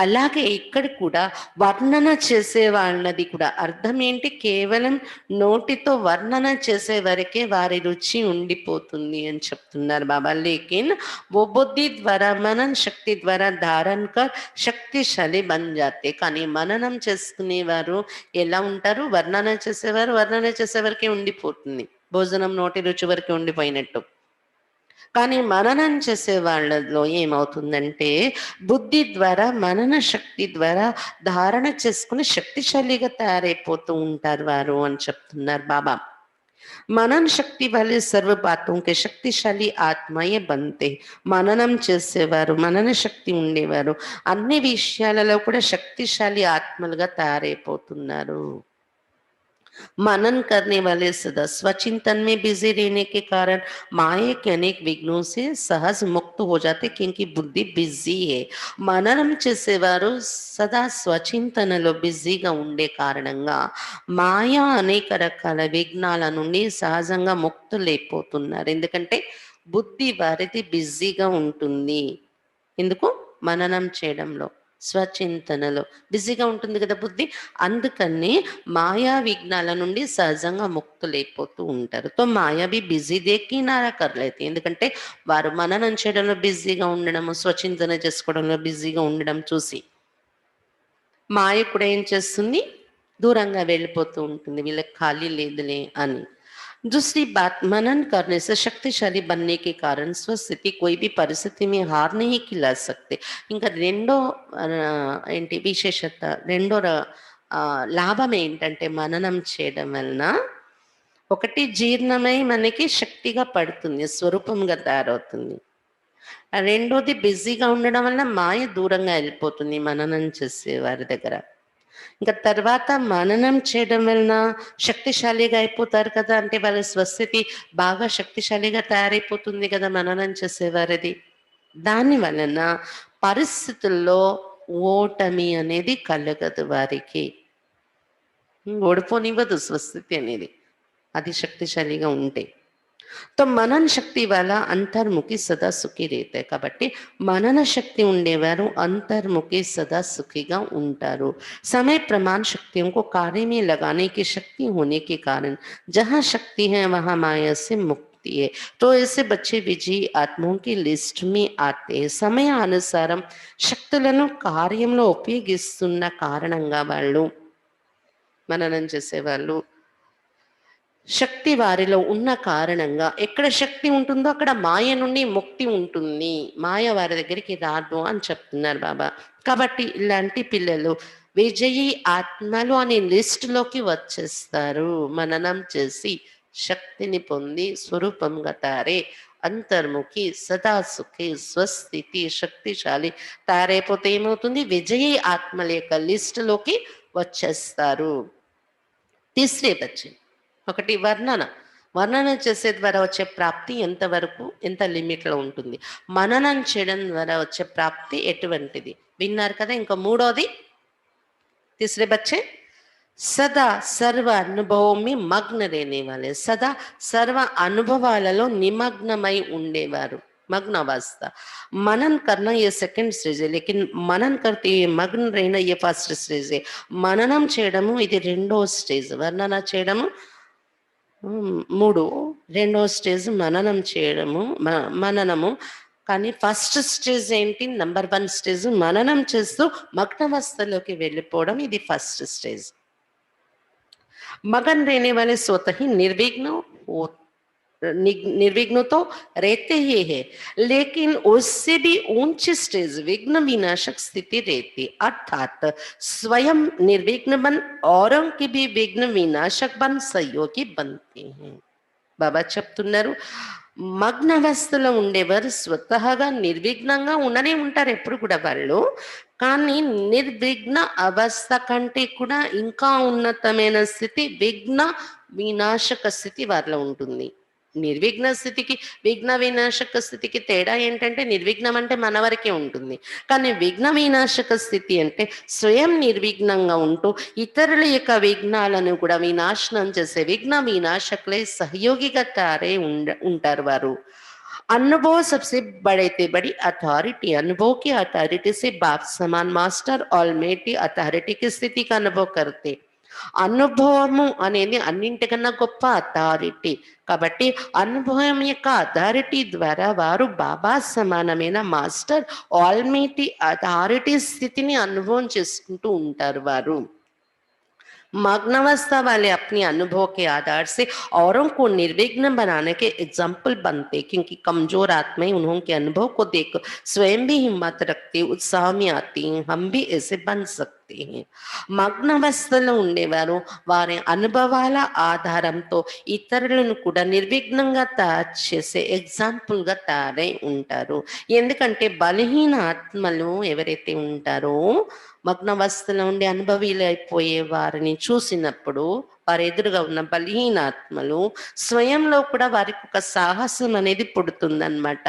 అలాగే ఇక్కడ కూడా వర్ణన చేసే వాళ్ళది కూడా అర్థం ఏంటి, కేవలం నోటితో వర్ణన చేసే వరకే వారి రుచి ఉండిపోతుంది అని చెప్తున్నారు బాబా. లేకిన్ वो बुद्धि द्वारा मनन శక్తి ద్వారా ధారణ కర్ శక్తిశాలి బన్ జాతే. కానీ మననం చేసుకునేవారు ఎలా ఉంటారు, వర్ణన చేసేవారు వర్ణన చేసే వరకే ఉండిపోతుంది, భోజనం నోటి రుచి వరకే ఉండిపోయినట్టు. కానీ మననం చేసే వాళ్ళలో ఏమవుతుందంటే బుద్ధి ద్వారా మనన శక్తి ద్వారా ధారణ చేసుకుని శక్తిశాలిగా తయారైపోతూ ఉంటారు వారు అని చెప్తున్నారు బాబా. మనన శక్తి वाले सर्व बातों के శక్తిశాలి ఆత్మయే బంతే. మననం చేసేవారు మనన శక్తి ఉండేవారు అన్ని విషయాలలో కూడా శక్తిశాలి ఆత్మలుగా తయారైపోతున్నారు. मनन करने वाले सदा स्वचिंतन में बिजी रहने के कारण माया के अनेक विघ्नों से सहज मुक्त हो जाते, क्योंकि बुद्धि बिजी है. మననం చేసేవారు సదా స్వచింతనలో బిజీగా ఉండే కారణంగా మాయా అనేక రకాల విఘ్నాల నుండి సహజంగా ముక్తులైపోతున్నారు. ఎందుకంటే బుద్ధి వారిది బిజీగా ఉంటుంది. ఎందుకు, మననం చేయడంలో స్వచింతనలో బిజీగా ఉంటుంది కదా బుద్ధి. అందుకని మాయా విఘ్నాల నుండి సహజంగా ముక్తులైపోతూ ఉంటారు. తో మాయా బి బిజీ దేకి నారా కర్లేతే. ఎందుకంటే వారు మననం చేయడంలో బిజీగా ఉండడము, స్వచింతన చేసుకోవడంలో బిజీగా ఉండడం చూసి మాయ కూడా ఏం చేస్తుంది, దూరంగా వెళ్ళిపోతూ ఉంటుంది, వీళ్ళకి ఖాళీ లేదులే అని. दूसरी बात, मनन करने से शक्तिशाली बनने के कारण स्वस्थिति कोई भी परिस्थिति में हार नहीं खिला सकते. ఇంకా రెండో ఏంటి విశేషత, రెండో లాభం ఏంటంటే మననం చేయడం వలన ఒకటి జీర్ణమై మనకి శక్తిగా పడుతుంది, స్వరూపంగా తయారవుతుంది. రెండోది బిజీగా ఉండడం వల్ల మాయ దూరంగా వెళ్ళిపోతుంది మననం చేసే వారి దగ్గర. ఇంకా తర్వాత మననం చేయడం వలన శక్తిశాలిగా అయిపోతారు కదా, అంటే వాళ్ళ స్వస్థితి బాగా శక్తిశాలిగా తయారైపోతుంది కదా మననం చేసేవారిది. దాని వలన పరిస్థితుల్లో ఓటమి అనేది కలగదు వారికి, ఓడిపోనివ్వదు స్వస్థితి అనేది, అది శక్తిశాలిగా ఉంటే. तो मनन శక్తి వల్ల అంతర్ముఖి సదా సుఖీ రేతే. కాబట్టి మనన శక్తి ఉండేవారు अंतर्मुखी सदा सुखीगा ఉంటారు. समय प्रमाण शक्तियों को कार्य में लगाने की शक्ति होने के कारण जहाँ शक्ति है वहाँ माया से मुक्ति है. तो ऐसे बच्चे विजयी आत्माओं की లిస్ట్ में आते हैं. సమయానుసారం శక్తులను కార్యంలో ఉపయోగిస్తున్న కారణంగా వాళ్ళు మననం చేసేవాళ్ళు శక్తి వారిలో ఉన్న కారణంగా ఎక్కడ శక్తి ఉంటుందో అక్కడ మాయ నుండి ముక్తి ఉంటుంది, మాయ వారి దగ్గరికి రాదు అని చెప్తున్నారు బాబా. కాబట్టి ఇలాంటి పిల్లలు విజయీ ఆత్మలు అనే లిస్టులోకి వచ్చేస్తారు. మననం చేసి శక్తిని పొంది స్వరూపంగా తారే అంతర్ముఖి సదా సుఖి స్వస్థితి శక్తిశాలి తయారైపోతే ఏమవుతుంది, విజయీ ఆత్మల యొక్క లిస్టులోకి వచ్చేస్తారు. తీసరే బచ్చే ఒకటి వర్ణన, వర్ణన చేసే ద్వారా వచ్చే ప్రాప్తి ఎంతవరకు ఎంత లిమిట్లో ఉంటుంది, మననం చేయడం ద్వారా వచ్చే ప్రాప్తి ఎటువంటిది విన్నారు కదా. ఇంకా మూడోది తీసరే బచ్చే సదా సర్వ అనుభవమి మగ్న రేనే వాళ్ళే, సదా సర్వ అనుభవాలలో నిమగ్నమై ఉండేవారు, मग्न अवस्था. मनन करना ये सेकंड स्टेज है, लेकिन मनन करते हुए मग्न रहना ये फर्स्ट स्टेज है. మననం చేయడము ఇది రెండో స్టేజ్, వర్ణన చేయడము మూడు, రెండో స్టేజ్ మననం చేయడము మననము. కానీ ఫస్ట్ స్టేజ్ ఏంటి, నంబర్ 1 స్టేజ్ మననం చేస్తూ మగ్నవస్థలోకి వెళ్ళిపోవడం, ఇది ఫస్ట్ స్టేజ్. मगन रहने वाले स्वतः ही निर्विघ्न तो रहते ही है, लेकिन उससे भी ऊंची स्टेज विघ्न विनाशक स्थिति रहती, अर्थात स्वयं निर्विघ्न बन औरों के भी विघ्न विनाशक बन सहयोगी बनते हैं. बाबा చెప్తున్నారు మగ్నావస్థలో ఉండేవారు స్వతహాగా నిర్విఘ్నంగా ఉండనే ఉంటారు ఎప్పుడు కూడా వాళ్ళు. కానీ నిర్విఘ్న అవస్థ కంటే కూడా ఇంకా ఉన్నతమైన స్థితి విఘ్న వినాశక స్థితి వారిలో ఉంటుంది. నిర్విఘ్న స్థితికి, విఘ్న వినాశక స్థితికి తేడా ఏంటంటే నిర్విఘ్నం అంటే మన వరకే ఉంటుంది. కానీ విఘ్న వినాశక స్థితి అంటే స్వయం నిర్విఘ్నంగా ఉంటూ ఇతరుల యొక్క విఘ్నాలను కూడా వినాశనం చేసే విఘ్న వినాశకులే సహయోగిగా తారే ఉంటారు వారు. अनुभव सबसे बड़े ते बड़ी अथॉरिटी, अनुभव की अथॉरिटी से बाप समान मास्टर ऑलमेटी अथॉरिटी की स्थिति का अनुभव करते. అనుభవము అనేది అన్నింటికన్నా గొప్ప అథారిటీ. కాబట్టి అనుభవం యొక్క అథారిటీ ద్వారా వారు బాబా సమానమైన మాస్టర్ ఆల్మైటీ అథారిటీ స్థితిని అనుభవం చేసుకుంటూ ఉంటారు వారు. मग्नावस्था वाले अपने अनुभव के आधार से औरों को निर्विघ्न बनाने के एग्जाम्पल बनते, क्योंकि कमजोर आत्माएं उन्होंने अनुभव को देख स्वयं भी हिम्मत रखते, उत्साह में आती हैं. हम भी ऐसे बन सकते हैं. మగ్నవస్థలో ఉండేవారు వారి అనుభవాల ఆధారంతో ఇతరులను కూడా నిర్విఘ్నంగా తయారు చేసే ఎగ్జాంపుల్గా తయారై ఉంటారు. ఎందుకంటే బలహీన ఆత్మలు ఎవరైతే ఉంటారో మగ్నవస్థలో ఉండి అనుభవీలైపోయే వారిని చూసినప్పుడు వారి ఎదురుగా ఉన్న బలహీనాత్మలు స్వయంలో కూడా వారికి ఒక సాహసం అనేది పుడుతుందన్నమాట.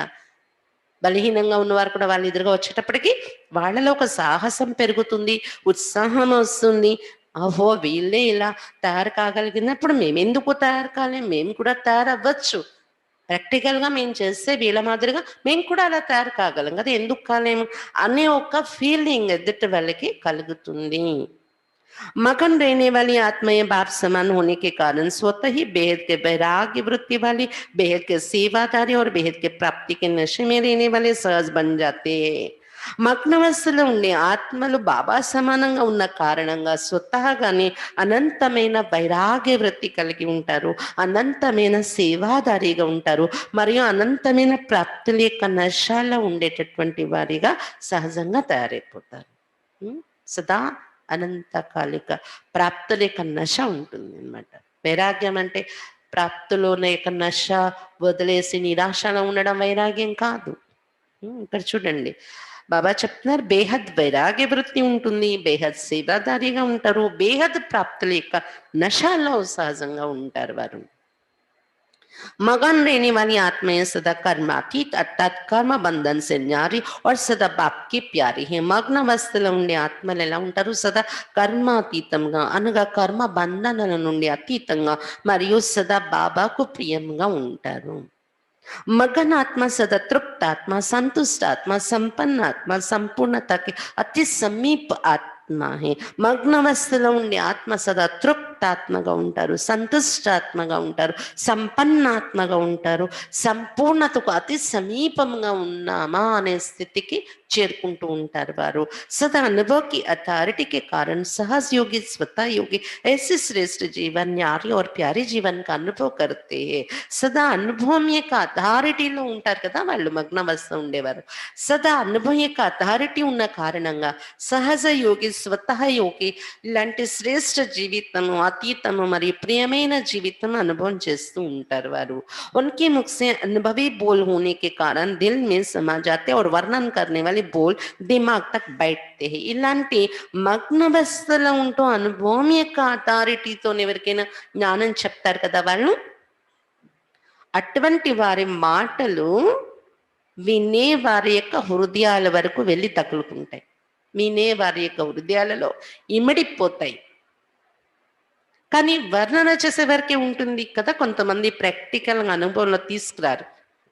బలహీనంగా ఉన్నవారు కూడా వాళ్ళ ఎదురుగా వచ్చేటప్పటికి వాళ్ళలో ఒక సాహసం పెరుగుతుంది, ఉత్సాహం వస్తుంది. అహో వీళ్ళే ఇలా తయారు కాగలిగినప్పుడు మేమెందుకు తయారు కాలేం, మేము కూడా తయారవ్వచ్చు, ప్రాక్టికల్గా మేము చేస్తే వీళ్ళ మాదిరిగా మేము కూడా అలా తయారు కాగలం కదా, ఎందుకు కాలేము అనే ఒక ఫీలింగ్ ఎదుటి వాళ్ళకి కలుగుతుంది. मगन रहने वाली आत्माएं बाप समान होने के कारण स्वतः ही बेहद के वैराग्य वृत्ति वाली, बेहद के सेवादारी और बेहद के प्राप्ति के नशे में रहने वाले सहज बन जाते हैं. మగ్నవస్థలో ఉండే ఆత్మలు బాబా సమానంగా ఉన్న కారణంగా స్వతహాగానే అనంతమైన వైరాగ్య వృత్తి కలిగి ఉంటారు, అనంతమైన సేవాదారిగా ఉంటారు, మరియు అనంతమైన ప్రాప్తుల యొక్క నశాల్లో ఉండేటటువంటి వారిగా సహజంగా తయారైపోతారు. సదా అనంతకాలిక ప్రాప్తుల యొక్క నశ ఉంటుంది అన్నమాట. వైరాగ్యం అంటే ప్రాప్తులోనే యొక్క నశ వదిలేసి నిరాశలో ఉండడం వైరాగ్యం కాదు. ఇక్కడ చూడండి బాబా చెప్తున్నారు బేహద్ వైరాగ్య వృత్తి ఉంటుంది, బేహద్ సేవాదారిగా ఉంటారు, బేహద్ ప్రాప్తుల యొక్క నశాలో సహజంగా ఉంటారు వారు. मगन रहने वाली आत्माएं सदा कर्मातीत अर्थात कर्म बंधन से न्यारी और सदा बाप के प्यारी है. మగ్న అవస్థలో ఉండే ఆత్మలు ఎలా ఉంటారు? సదా కర్మాతీతంగా అనగా కర్మ బంధనాల నుండి అతీతంగా మరియు సదా బాబాకు ప్రియంగా ఉంటారు. मगन आत्मा सदा तृप्त आत्मा, संतुष्ट आत्मा, संपन्न आत्मा, संपूर्णता के अति समीप आत्मा है. మగ్నవస్థలో ఉండే ఆత్మ సదా తృప్తాత్మగా ఉంటారు, సంతుష్టాత్మగా ఉంటారు, సంపన్నాత్మగా ఉంటారు, సంపూర్ణతకు అతి సమీపంగా ఉన్నామా అనే స్థితికి చేరుకుంటూ ఉంటారు వారు. सदा अनुभव की अथॉरिटी के कारण सहज योगी स्वतः योगी ऐसे श्रेष्ठ जीवन, न्यारी और प्यारी जीवन का अनुभव करते हैं. सदा అనుభవం యొక్క అథారిటీలో ఉంటారు కదా వాళ్ళు మగ్నవస్థ ఉండేవారు. సదా అనుభవం యొక్క అథారిటీ ఉన్న కారణంగా సహజ యోగి, స్వతః యోగి ఇలాంటి శ్రేష్ఠ జీవితము, అతీతము మరియు ప్రియమైన జీవితం అనుభవం చేస్తూ ఉంటారు వారు. उनके मुख से अनुभवी बोल होने के कारण दिल में समा जाते और वर्णन करने वाले बोल दिमाग तक बैठते हैं. ఇలాంటి మగ్నవస్థలో ఉంటూ అనుభవం యొక్క అథారిటీతో ఎవరికైనా జ్ఞానం చెప్తారు కదా వాళ్ళు, అటువంటి వారి మాటలు వినే వారి యొక్క హృదయాల వరకు వెళ్ళి తగులుకుంటాయి, వినే వారి యొక్క హృదయాలలో ఇమిడిపోతాయి. కానీ వర్ణన చేసే వరకే ఉంటుంది కదా. కొంతమంది ప్రాక్టికల్గా అనుభవంలో తీసుకురారు,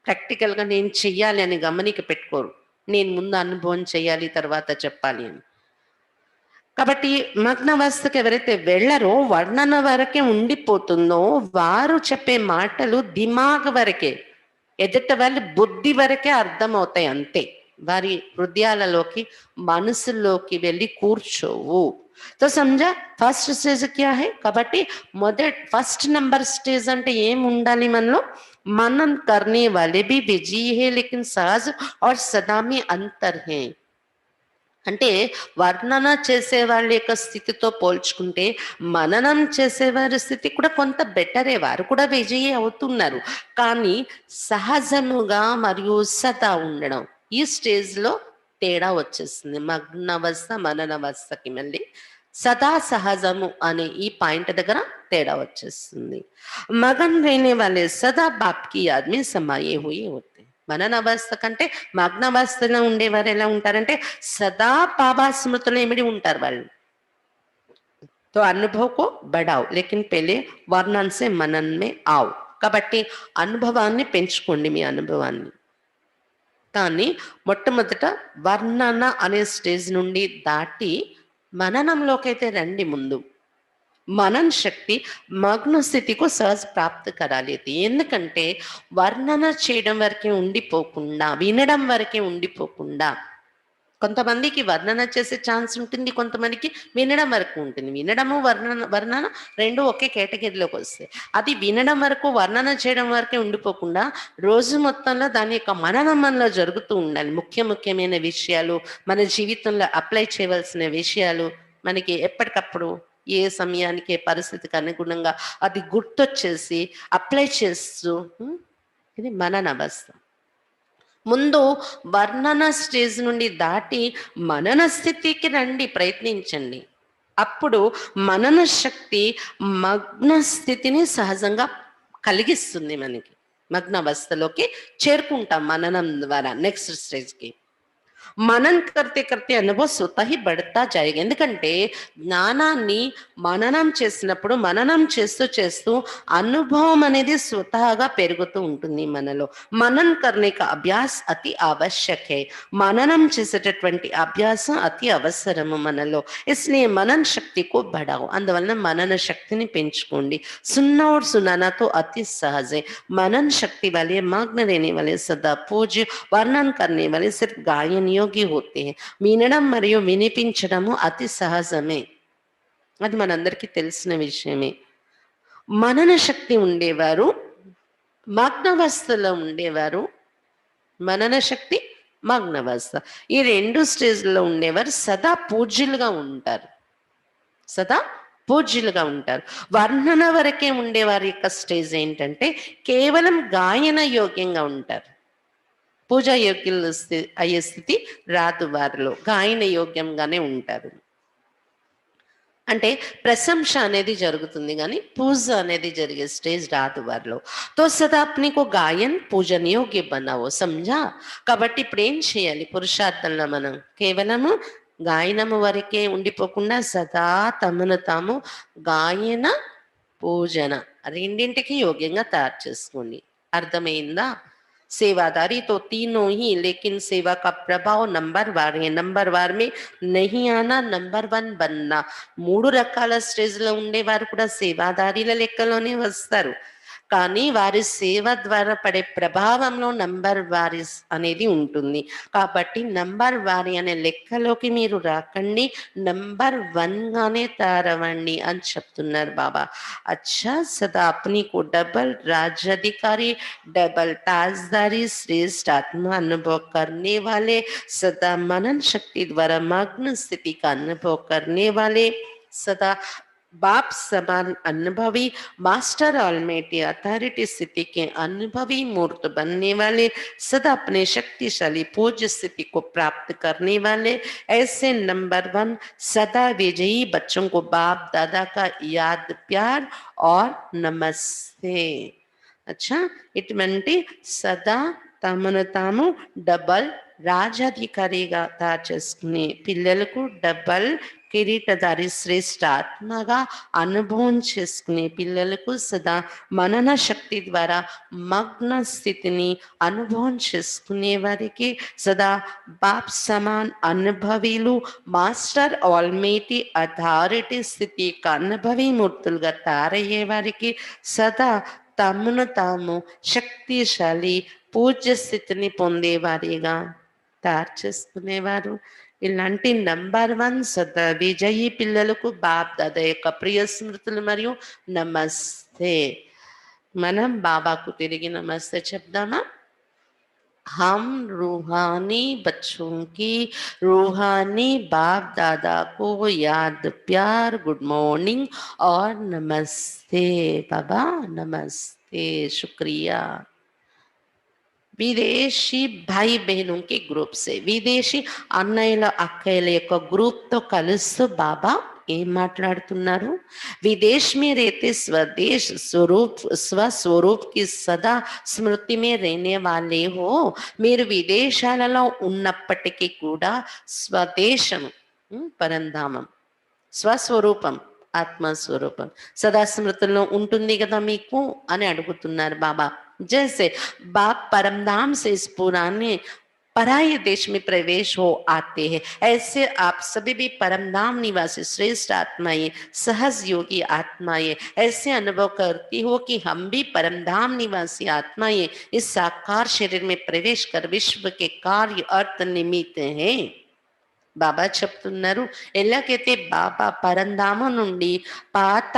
ప్రాక్టికల్గా నేను చెయ్యాలి అని గమనిక పెట్టుకోరు, నేను ముందు అనుభవం చేయాలి తర్వాత చెప్పాలి అని. కాబట్టి మగ్నవస్థకు ఎవరైతే వెళ్ళరో వర్ణన వరకే ఉండిపోతుందో వారు చెప్పే మాటలు దిమాగ్ వరకే, ఎదుట వాళ్ళ బుద్ధి వరకే అర్థమవుతాయి అంతే, వారి హృదయాలలోకి మనసుల్లోకి వెళ్ళి కూర్చోవు. तो समझा फर्स्ट स्टेज क्या है. కాబట్టి ఫస్ట్ నెంబర్ స్టేజ్ అంటే ఏం ఉండాలి మనలో? मनन करने वाले भी विजयी है लेकिन सहज और सदा में अंतर है. అంటే వర్ణన చేసేవాళ్ళ యొక్క స్థితితో పోల్చుకుంటే మననం చేసేవారి స్థితి కూడా కొంత బెటరే, వారు కూడా విజయీ అవుతున్నారు. కానీ సహజముగా మరియు సదా ఉండడం, ఈ స్టేజ్లో తేడా వచ్చేస్తుంది. మగ్నవస్థ మననవస్థకి మళ్ళీ సదా సహజము అనే ఈ పాయింట్ దగ్గర తేడా వచ్చేస్తుంది. మగన్ रहने वाले सदा बाप की याद में समाये हुए होते हैं. మననవస్థ కంటే మగ్నావస్థలో ఉండేవారు ఎలా ఉంటారంటే సదా బాబా స్మృతిలో ఇమిడి ఉంటారు వాళ్ళు. तो अनुभव को बढ़ाओ लेकिन पहले वर्णन से मनन में आओ. కాబట్టి అనుభవాన్ని పెంచుకోండి, మీ అనుభవాన్ని. కానీ మొట్టమొదట వర్ణన అనే స్టేజ్ నుండి దాటి మననంలోకి అయితే రండి ముందు. మనన్ శక్తి మగ్న స్థితికు సహజ ప్రాప్తి కరాలి. ఎందుకంటే వర్ణన చేయడం వరకే ఉండిపోకుండా, వినడం వరకే ఉండిపోకుండా, కొంతమందికి వర్ణన చేసే ఛాన్స్ ఉంటుంది, కొంతమందికి వినడం వరకు ఉంటుంది. వినడము వర్ణన రెండు ఒకే కేటగిరీలోకి వస్తాయి. అది వినడం వరకు వర్ణన చేయడం వరకే ఉండిపోకుండా రోజు మొత్తంలో దాని యొక్క మననం మనలో జరుగుతూ ఉండాలి. ముఖ్యమైన విషయాలు, మన జీవితంలో అప్లై చేయవలసిన విషయాలు మనకి ఎప్పటికప్పుడు ఏ సమయానికి ఏ పరిస్థితికి అనుగుణంగా అది గుర్తొచ్చేసి అప్లై చేస్తూ, ఇది మనన అవస్థ. ముందు వర్ణన స్టేజ్ నుండి దాటి మనన స్థితికి రండి, ప్రయత్నించండి. అప్పుడు మనన శక్తి మగ్న స్థితిని సహజంగా కలిగిస్తుంది. మనకి మగ్న అవస్థలోకి చేరుకుంటాం మననం ద్వారా నెక్స్ట్ స్టేజ్కి. మనన్ కర్తే కర్తే అనుభవ స్వతः బడతా జాయేగా. ఎందుకంటే జ్ఞానాన్ని మననం చేసినప్పుడు, మననం చేస్తూ చేస్తూ అనుభవం అనేది స్వతహాగా పెరుగుతూ ఉంటుంది మనలో. మనన్ కర్నే కా అభ్యాస్ అతి ఆవశ్యకే. మననం చేసేటటువంటి అభ్యాసం అతి అవసరము మనలో. ఇస్లియే మనన్ శక్తి కో బడాओ. అందువలన మనన శక్తిని పెంచుకోండి. సున్నా और सुनाना तो अति सहज है. मनन शक्ति वाले, मग्न रहने वाले, सदा पूज्य, वर्णन करने वाले सिर्फ गायन योगी होते हैं. వినడం మరియు వినిపించడము అతి సహజమే, అది మనందరికీ తెలిసిన విషయమే. మనన శక్తి ఉండేవారు, మగ్నవస్థలో ఉండేవారు, మనన శక్తి మగ్నవస్థ, ఈ రెండు స్టేజ్లో ఉండేవారు సదా పూజ్యులుగా ఉంటారు. సదా పూజ్యులుగా ఉంటారు. వర్ణన వరకే ఉండేవారి యొక్క స్టేజ్ ఏంటంటే కేవలం గాయన యోగ్యంగా ఉంటారు. పూజా యోగ్యులు అయ్యే స్థితి రాదు వారిలో, గాయన యోగ్యంగానే ఉంటారు. అంటే ప్రశంస అనేది జరుగుతుంది కానీ పూజ అనేది జరిగే స్టేజ్ రాదు వారిలో. తో సదా అప్ని కో గాయన్ పూజన్ యోగ్య బనావో, సమझा. కాబట్టి ఇప్పుడు ఏం చేయాలి పురుషార్థంలో? మనం కేవలము గాయనము వరకే ఉండిపోకుండా సదా తమను తాము గాయన పూజన రెండింటికి యోగ్యంగా తయారు చేసుకోండి. అర్థమైందా? सेवादारी तो तीनों ही, लेकिन सेवा का प्रभाव नंबर वार है. नंबर वार में नहीं आना, नंबर 1 बनना. మూడు రకాల స్టేజ్లో ఉండేవారు కూడా సేవాదారీల లెక్కలోనే వస్తారు. కానీ వారి సేవ ద్వారా పడే ప్రభావంలో నంబర్ వారీస్ అనేది ఉంటుంది. కాబట్టి నంబర్ వారి అనే లెక్కలోకి మీరు రాకండి, నంబర్ 1గానే తయారవ్వండి అని చెప్తున్నారు బాబా. అచ్చా, సదా అప్ని కో డబల్ రాజ్యాధికారి, डबल ताजदारी, श्रेष्ठ आत्मा अनुभव करने वाले, सदा मनन शक्ति द्वारा मग्न स्थिति का अनुभव करने वाले, सदा बाप समान अनुभवी, मास्टर ऑलमाइटी अथॉरिटी स्थिति के अनुभवी मूर्त बनने वाले, सदा अपने शक्तिशाली पूज्य स्थिति को प्राप्त करने वाले, ऐसे नंबर 1 सदा विजयी बच्चों को बाप दादा का याद, प्यार और नमस्ते. अच्छा, ఇటువంటి సదా తమను తాము డబల్ రాజాధికారిగా తయారు చేసుకునే పిల్లలకు, డబల్ కిరీటధారి శ్రేష్ఠ ఆత్మగా అనుభవం చేసుకునే పిల్లలకు, సదా మనన శక్తి ద్వారా మగ్న స్థితిని అనుభవం చేసుకునే వారికి, సదా బాప్ సమాన్ అనుభవీలు, మాస్టర్ ఆల్మైటీ అథారిటీ స్థితి యొక్క అనుభవీ మూర్తులుగా తయారయ్యే వారికి, సదా తమను తాము శక్తిశాలి పూజ్య స్థితిని పొందేవారిగా తయారు చేసుకునేవారు. ఇలాంటి నంబర్ 1 సదా విజయీ పిల్లలకు బాప్ దాదా యొక్క ప్రియ స్మృతులు మరియు నమస్తే. మనం బాబాకు తిరిగి నమస్తే చెప్దామా? हम रूहानी बच्चों की रूहानी बाप दादा को याद प्यार गुड मॉर्निंग और नमस्ते बाबा, नमस्ते, शुक्रिया। విదేశీ భాయి బహనోంకి గ్రూప్ సే విదేశీ అన్నయ్యల అక్కయ్యల యొక్క గ్రూప్ తో కలుస్తూ బాబా ఏం మాట్లాడుతున్నారు? విదేశ్ మే रहते स्वदेश स्वरूप స్వస్వరూప్ కి సదా స్మృతి మే रहने वाले हो। మీరు విదేశాలలో ఉన్నప్పటికీ కూడా స్వదేశం పరంధామం స్వస్వరూపం ఆత్మస్వరూపం సదా స్మృతుల్లో ఉంటుంది కదా మీకు అని అడుగుతున్నారు బాబా। जैसे बाप परमधाम से इस पुराने पराये देश में प्रवेश हो आते हैं, ऐसे आप सभी भी परमधाम निवासी श्रेष्ठ आत्माएं, सहज योगी आत्माएं ऐसे अनुभव करती हो कि हम भी परमधाम निवासी आत्माएं इस साकार शरीर में प्रवेश कर विश्व के कार्य अर्थ निमित्त हैं। బాబా చెప్తున్నారు, ఎలాగైతే బాబా పరంధామం నుండి పాత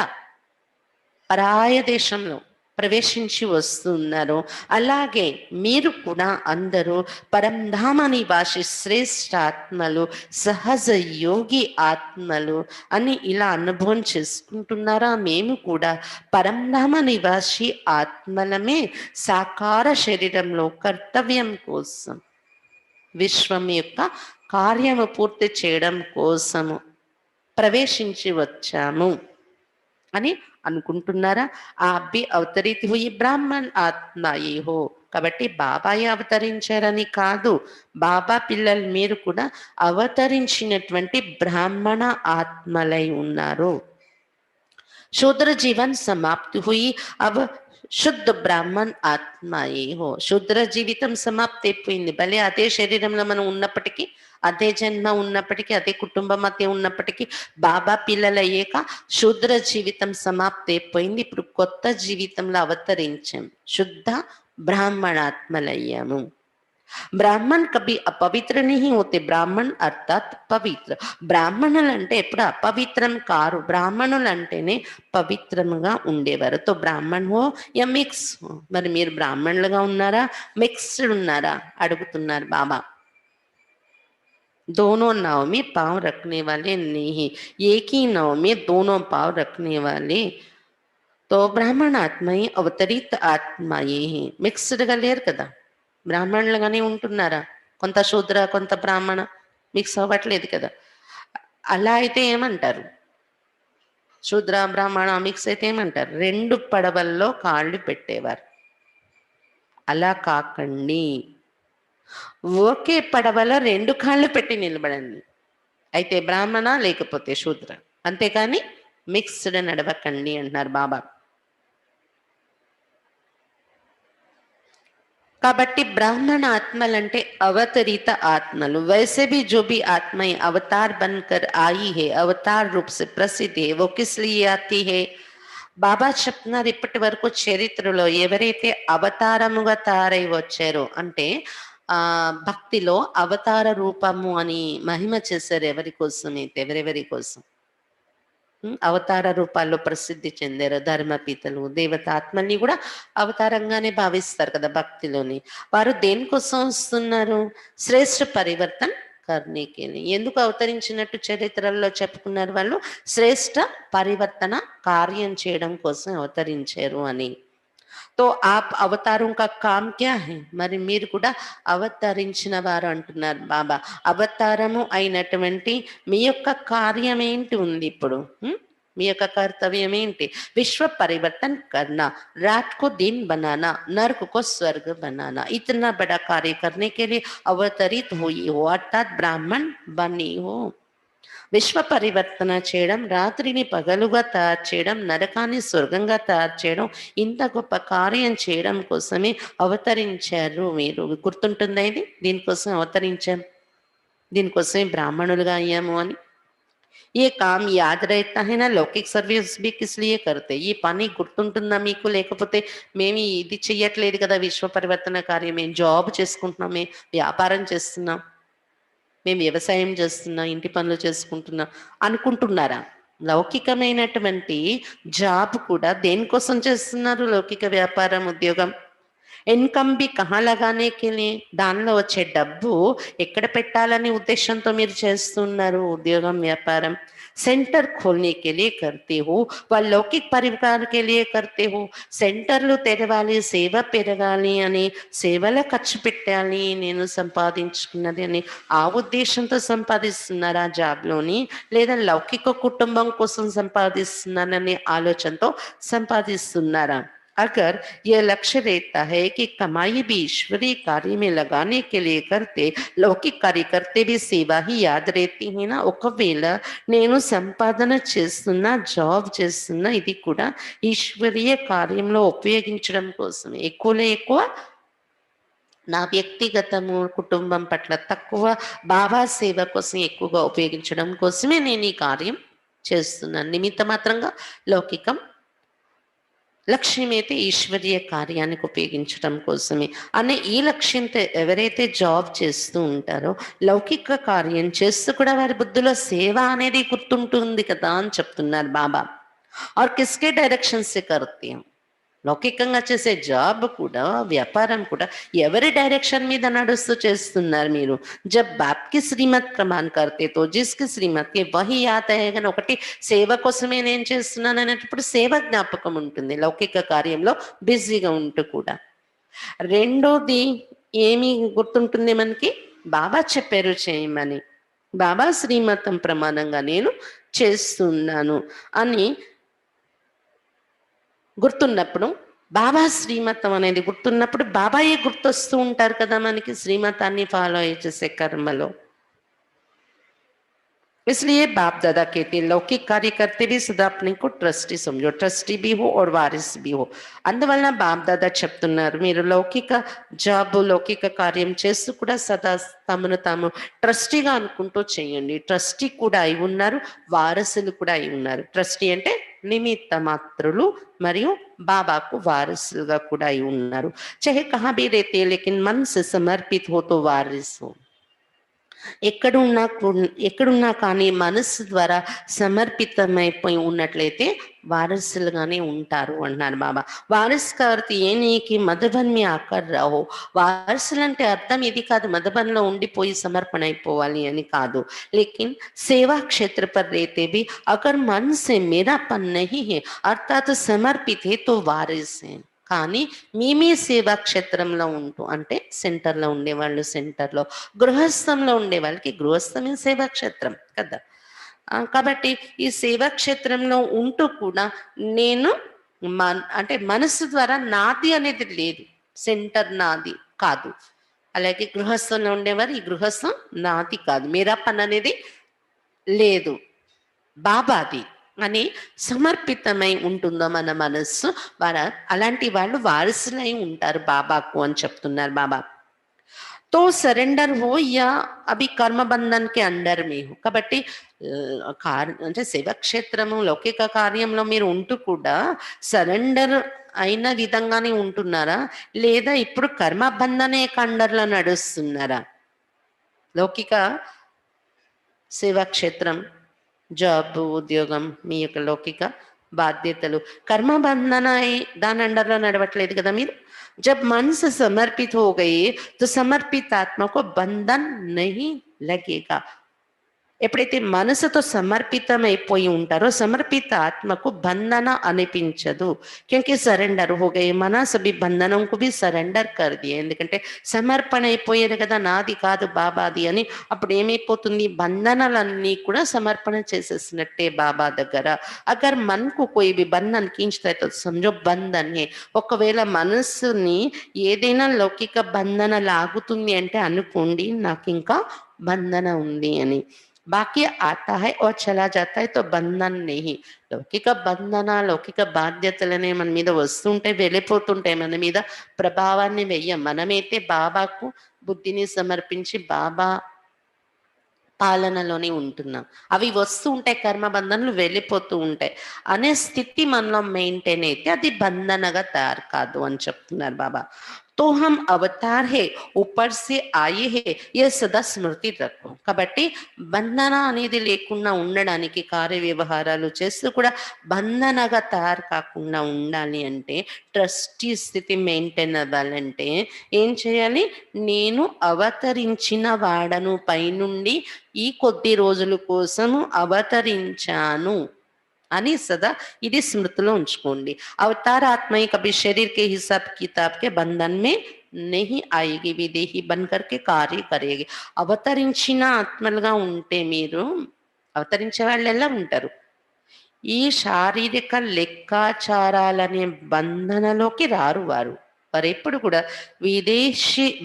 పరాయ దేశంలో ప్రవేశించి వస్తున్నారో అలాగే మీరు కూడా అందరూ పరంధామ నివాసి శ్రేష్ఠ ఆత్మలు, సహజ యోగి ఆత్మలు అని ఇలా అనుభవం చేసుకుంటున్నారా? మేము కూడా పరంధామ నివాసి ఆత్మలమే సాకార శరీరంలో కర్తవ్యం కోసం విశ్వం యొక్క కార్యము పూర్తి చేయడం కోసము ప్రవేశించి వచ్చాము అని అనుకుంటున్నారా? आप भी अवतरित हुई ब्राह्मण आत्माये हो। కాబట్టి బాబాయే అవతరించారని కాదు, బాబా పిల్లలు మీరు కూడా అవతరించినటువంటి బ్రాహ్మణ ఆత్మలై ఉన్నారు। శూద్ర జీవన్ సమాప్తి హుయి అవ శుద్ధ బ్రాహ్మణ్ ఆత్మాయే హో। శూద్ర జీవితం సమాప్తి అయిపోయింది, భలే అదే శరీరంలో మనం ఉన్నప్పటికీ, అదే జన్మ ఉన్నప్పటికీ, అదే కుటుంబం మధ్య ఉన్నప్పటికీ బాబా పిల్లలయ్యాక శూద్ర జీవితం సమాప్తి అయిపోయింది, ఇప్పుడు కొత్త జీవితంలో అవతరించాం, శుద్ధ బ్రాహ్మణాత్మలయ్యాము। బ్రాహ్మణ్ కభీ అపవిత్ర नहीं होते, బ్రాహ్మణ్ అర్థాత్ పవిత్ర। బ్రాహ్మణులు అంటే ఎప్పుడు అపవిత్రం కారు, బ్రాహ్మణులు అంటేనే పవిత్రముగా ఉండేవారు। తో బ్రాహ్మణ్ హో యా మిక్స్ హో, మరి మీరు బ్రాహ్మణులుగా ఉన్నారా మిక్స్డ్ ఉన్నారా అడుగుతున్నారు బాబా। दोनों नाव में पांव रखने वाले नहीं, एक ही नाव में दोनों पांव रखने वाले तो బ్రాహ్మణ ఆత్మయే అవతరిత ఆత్మయే మిక్స్డ్గా లేరు కదా, బ్రాహ్మణులుగానే ఉంటున్నారా? కొంత శూద్ర కొంత బ్రాహ్మణ మిక్స్ అవ్వట్లేదు కదా। అలా అయితే ఏమంటారు? శూద్ర బ్రాహ్మణ మిక్స్ అయితే ఏమంటారు? రెండు పడవల్లో కాళ్ళు పెట్టేవారు, అలా కాకండి, ఒకే పడవలో రెండు కాళ్ళు పెట్టి నిలబడండి, అయితే బ్రాహ్మణ లేకపోతే శూద్ర, అంతేకాని మిక్స్డ్ నడవకండి అంటున్నారు బాబా। కాబట్టి బ్రాహ్మణ ఆత్మలంటే అవతరిత ఆత్మలు। वैसे भी जो भी आत्माएं अवतार बनकर आई है, अवतार रूप से प्रसिद्ध है, वो किस लिए आती है? బాబా చెప్తున్నారు, ఇప్పటి వరకు చరిత్రలో ఎవరైతే అవతారముగా తయారై వచ్చారో అంటే భక్తిలో అవతార రూపము అని మహిమ చేశారు, ఎవరి కోసం అయితే, ఎవరెవరి కోసం అవతార రూపాల్లో ప్రసిద్ధి చెందారు ధర్మపీతలు, దేవత ఆత్మల్ని కూడా అవతారంగానే భావిస్తారు కదా భక్తిలోని। వారు దేనికోసం వస్తున్నారు? శ్రేష్ఠ పరివర్తన్ కర్ణీకి, ఎందుకు అవతరించినట్టు చరిత్రల్లో చెప్పుకున్నారు వాళ్ళు? శ్రేష్ఠ పరివర్తన కార్యం చేయడం కోసం అవతరించారు అని। तो आप अवतारों का काम क्या है? మరి మీరు కూడా అవతరించిన వారు అంటున్నారు బాబా। అవతారము అయినటువంటి మీ యొక్క కార్యం ఏంటి ఉంది ఇప్పుడు? మీ యొక్క కర్తవ్యం ఏంటి? విశ్వ పరివర్తన్ करना, रात को दिन बनाना, नर्क को स्वर्ग बनाना, इतना बड़ा कार्य करने के लिए अवतरित हुई हो, अर्थात ब्राह्मण बनी हो। విశ్వ పరివర్తన చేయడం, రాత్రిని పగలుగా తయారు చేయడం, నరకాన్ని స్వర్గంగా తయారు చేయడం, ఇంత గొప్ప కార్యం చేయడం కోసమే అవతరించారు మీరు, గుర్తుంటుందా ఇది? దీనికోసం అవతరించాం, దీనికోసమే బ్రాహ్మణులుగా అయ్యాము అని। ఏ కామ్ యాద్ रहता है ना, లౌకిక్ సర్వీస్ भी किस लिए करते, ఈ పని గుర్తుంటుందా మీకు? లేకపోతే మేము ఇది చెయ్యట్లేదు కదా విశ్వ పరివర్తన కార్యం, మేము జాబ్ చేసుకుంటున్నాం, మేము వ్యాపారం చేస్తున్నాం, మేము వ్యవసాయం చేస్తున్నాం, ఇంటి పనులు చేసుకుంటున్నాం అనుకుంటున్నారా? లౌకికమైనటువంటి జాబ్ కూడా దేనికోసం చేస్తున్నారు? లౌకిక వ్యాపారం ఉద్యోగం ఇన్‌కమ్ भी कहाँ लगाने के लिए దానిలో వచ్చే డబ్బు ఎక్కడ పెట్టాలనే ఉద్దేశంతో మీరు చేస్తున్నారు ఉద్యోగం, వ్యాపారం. సెంటర్ खोलने के लिए करते हो व लौकिक परिवार के लिए करते हो. సెంటర్‌లు తెరవాలి, సేవ పెరగాలి అని, సేవలో ఖర్చు పెట్టాలి నేను సంపాదించుకున్నది అని ఆ ఉద్దేశంతో సంపాదిస్తున్నారా జాబ్‌లోని? లేదా లౌకిక కుటుంబం కోసం సంపాదిస్తున్నాననే ఆలోచనతో సంపాదిస్తున్నారా? अगर यह लक्ष्य रहता है कि कमाई भी ईश्वरीय कार्य में लगाने के लिए करते, लौकिक कार्य करते भी सेवा ही याद रहती है ना. ఒకవేళ నేను సంపాదన చేస్తున్నా, జాబ్ చేస్తున్నా, ఇది కూడా ఈశ్వరీయ కార్యంలో ఉపయోగించడం కోసమే. ఎక్కువలో ఎక్కువ నా వ్యక్తిగతము, కుటుంబం పట్ల తక్కువ, బాబా సేవ కోసం ఎక్కువగా ఉపయోగించడం కోసమే నేను ఈ కార్యం చేస్తున్నాను. నిమిత్త మాత్రంగా లౌకికం, లక్ష్యమైతే ఈశ్వరీయ కార్యానికి ఉపయోగించడం కోసమే అనే ఈ లక్ష్యంతో ఎవరైతే జాబ్ చేస్తూ ఉంటారో లౌకిక కార్యం చేస్తూ కూడా వారి బుద్ధిలో సేవ అనేది గుర్తుంటుంది కదా అని చెప్తున్నారు బాబా. और किसके डायरेक्शन से करते हैं? లౌకికంగా చేసే జాబ్ కూడా, వ్యాపారం కూడా ఎవరి డైరెక్షన్ మీద నడుస్తూ చేస్తున్నారు మీరు? జబ్ బాప్‌కి శ్రీమత్ ప్రమాణ్ కర్తే తో జిస్‌కి శ్రీమత్ కి వహీ ఆతా హై. కానీ ఒకటి సేవ కోసమే నేను చేస్తున్నాను అనేటప్పుడు సేవ జ్ఞాపకం ఉంటుంది లౌకిక కార్యంలో బిజీగా ఉంటూ కూడా. రెండోది ఏమి గుర్తుంటుంది మనకి? బాబా చెప్పారు చేయమని. బాబా శ్రీమతం ప్రమాణంగా నేను చేస్తున్నాను అని గుర్తున్నప్పుడు, బాబా శ్రీమతం అనేది గుర్తున్నప్పుడు బాబాయే గుర్తొస్తూ ఉంటారు కదా మనకి శ్రీమతాన్ని ఫాలో చేసే కర్మలో. इसलिए बाप दादा कहते हैं लौकिक कार्य करते भी सदा अपने को ट्रस्टी समझो, ट्रस्टी भी हो और वारिस भी हो. అందువల్ల బాప్ దాదా చెప్తున్నారు మీరు లౌకిక జాబ్, లౌకిక కార్యం చేస్తూ కూడా సదా తమను తాము ట్రస్టీగా అనుకుంటూ చేయండి. ట్రస్టీ కూడా అయి ఉన్నారు, వారసులు కూడా అయి ఉన్నారు. ట్రస్టీ అంటే నిమిత్త మాత్రులు మరియు బాబాకు వారసులుగా కూడా అయి ఉన్నారు. చాహే కహా భీ రేతే లేకిన్ మన్ సే సమర్పిత్ హో తో వారిస్ హో. ఎక్కడున్నా కానీ మనస్సు ద్వారా సమర్పితమైపోయి ఉన్నట్లయితే వారసులుగానే ఉంటారు అంటున్నారు బాబా. వారస్ కాబట్టి ఏనికి మధుబన్ మీ ఆకర్ రాహో. వారసులు అంటే అర్థం ఇది కాదు మధుబన్లో ఉండిపోయి సమర్పణ అయిపోవాలి అని కాదు. లేకిన్ సేవా క్షేత్ర పర్ రేతే भी अगर मन से मेरापन नहीं है अर्थात समर्पित है तो वारिस है. కానీ మీ సేవా క్షేత్రంలో ఉంటూ అంటే సెంటర్లో ఉండేవాళ్ళు సెంటర్లో, గృహస్థంలో ఉండే వాళ్ళకి గృహస్థమే సేవా క్షేత్రం కదా. కాబట్టి ఈ సేవా క్షేత్రంలో ఉంటూ కూడా నేను అంటే మనసు ద్వారా నాది అనేది లేదు, సెంటర్ నాది కాదు. అలాగే గృహస్థంలో ఉండేవారు ఈ గృహస్థం నాది కాదు, మేరా పని అనేది లేదు, బాబాది అని సమర్పితమై ఉంటుందో మన మనస్సు, అలాంటి వాళ్ళు వారసులై ఉంటారు బాబాకు అని చెప్తున్నారు బాబా. తో సరెండర్ హో యా అభి కర్మబంధన్కి అండర్ మీ హో. కాబట్టి అంటే శివక్షేత్రము లౌకిక కార్యంలో మీరు ఉంటూ కూడా సరెండర్ అయిన విధంగానే ఉంటున్నారా, లేదా ఇప్పుడు కర్మబంధనే కండర్లో నడుస్తున్నారా? లౌకిక శివక్షేత్రం, జాబ్, ఉద్యోగం, మీ యొక్క లౌకిక బాధ్యతలు కర్మబంధన దాని అండర్లో నడవట్లేదు కదా మీరు. జబ్ మనసు సమర్పిత హో గయి తో సమర్పిత ఆత్మ కో బంధన్ నహీ లగేగా. ఎప్పుడైతే మనసుతో సమర్పితమైపోయి ఉంటారో సమర్పిత ఆత్మకు బంధన అనిపించదు. క్యూంకి సరెండర్ హో గయి మన సభి బంధనంకు బి సరెండర్ కర్ దియే. ఎందుకంటే సమర్పణ అయిపోయేది కదా, నాది కాదు బాబాది అని. అప్పుడు ఏమైపోతుంది, బంధనాలన్నీ కూడా సమర్పణ చేసేసినట్టే బాబా దగ్గర. అగర్ మనకు కోయి బి బంధన్ ఖీంచుతాయి తో సమజో బంధన్ హే. ఒకవేళ మనస్సుని ఏదైనా లౌకిక బంధన లాగుతుంది అంటే అనుకోండి నాకు ఇంకా బంధన ఉంది అని. బాకీ ఆతా హై और చలా జాతా హై తో బంధన్ నహీ. లౌకిక బంధన, లౌకిక బాధ్యతలనే మన మీద వస్తుంటాయి, వెళ్ళిపోతుంటాయి, మన మీద ప్రభావాన్ని వెయ్యం. మనమైతే బాబాకు బుద్ధిని సమర్పించి బాబా పాలనలోనే ఉంటున్నాం. అవి వస్తూ ఉంటాయి, కర్మబంధనలు వెళ్ళిపోతూ ఉంటాయి అనే స్థితి మనలో మెయింటైన్ అయితే అది బంధనగా తయారు కాదు అని చెప్తున్నారు బాబా. तो हम अवतार है, ऊपर से आए है, ये సదా స్మృతి రఖో. కాబట్టి బంధన అనేది లేకుండా ఉండడానికి కార్య వ్యవహారాలు చేస్తూ కూడా బంధనగా తయారు కాకుండా ఉండాలి అంటే ట్రస్టీ స్థితి మెయింటైన్ అవ్వాలంటే ఏం చేయాలి? నేను అవతరించిన వాడను, పైనుండి ఈ కొద్ది రోజుల కోసము అవతరించాను అని సదా ఇది స్మృతిలో ఉంచుకోండి. अवतार आत्मा ही कभी शरीर के हिसाब किताब के बंधन में नहीं आएगी, విదేహి బన్ करके కార్య కరేగి. అవతరించిన ఆత్మలుగా ఉంటే మీరు, అవతరించే వాళ్ళు ఎలా ఉంటారు? ఈ శారీరక లెక్కాచారాలనే బంధనలోకి రారు వారు. వారెప్పుడు కూడా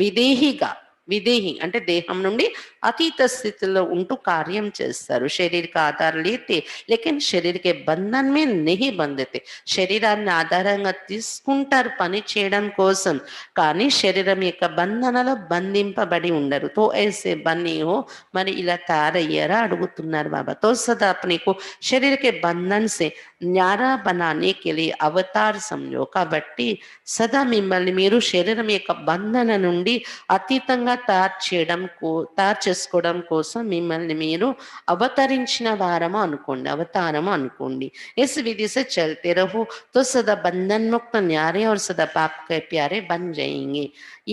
విదేహిగా, విదేహి అంటే దేహం నుండి అతీత స్థితిలో ఉంటూ కార్యం చేస్తారు. శరీర కా ఆధార్ లేతే లేకిన్ శరీర కే బంధన్ మే నహీ బంధతే. శరీరాన్ని ఆధారంగా తీసుకుంటారు పని చేయడం కోసం, కానీ శరీరం యొక్క బంధనలో బంధింపబడి ఉండరు. తో ऐसे बने हो, మరి ఇలా తయారయ్యారా అడుగుతున్నారు బాబా. తో సదా अपने को शरीर के बंधन से न्यारा बनाने के लिए अवतार समझो. కాబట్టి సదా మిమ్మల్ని మీరు శరీరం యొక్క బంధన నుండి అతీతంగా తయారు చేసుకోవడం కోసం మిమ్మల్ని మీరు అవతరించిన వారము అనుకోండి, అవతారము అనుకోండి. इस विधि से चलते रहो तो सदा बंधन मुक्त न्यारे और सदा बाप के प्यारे बन जाएंगे.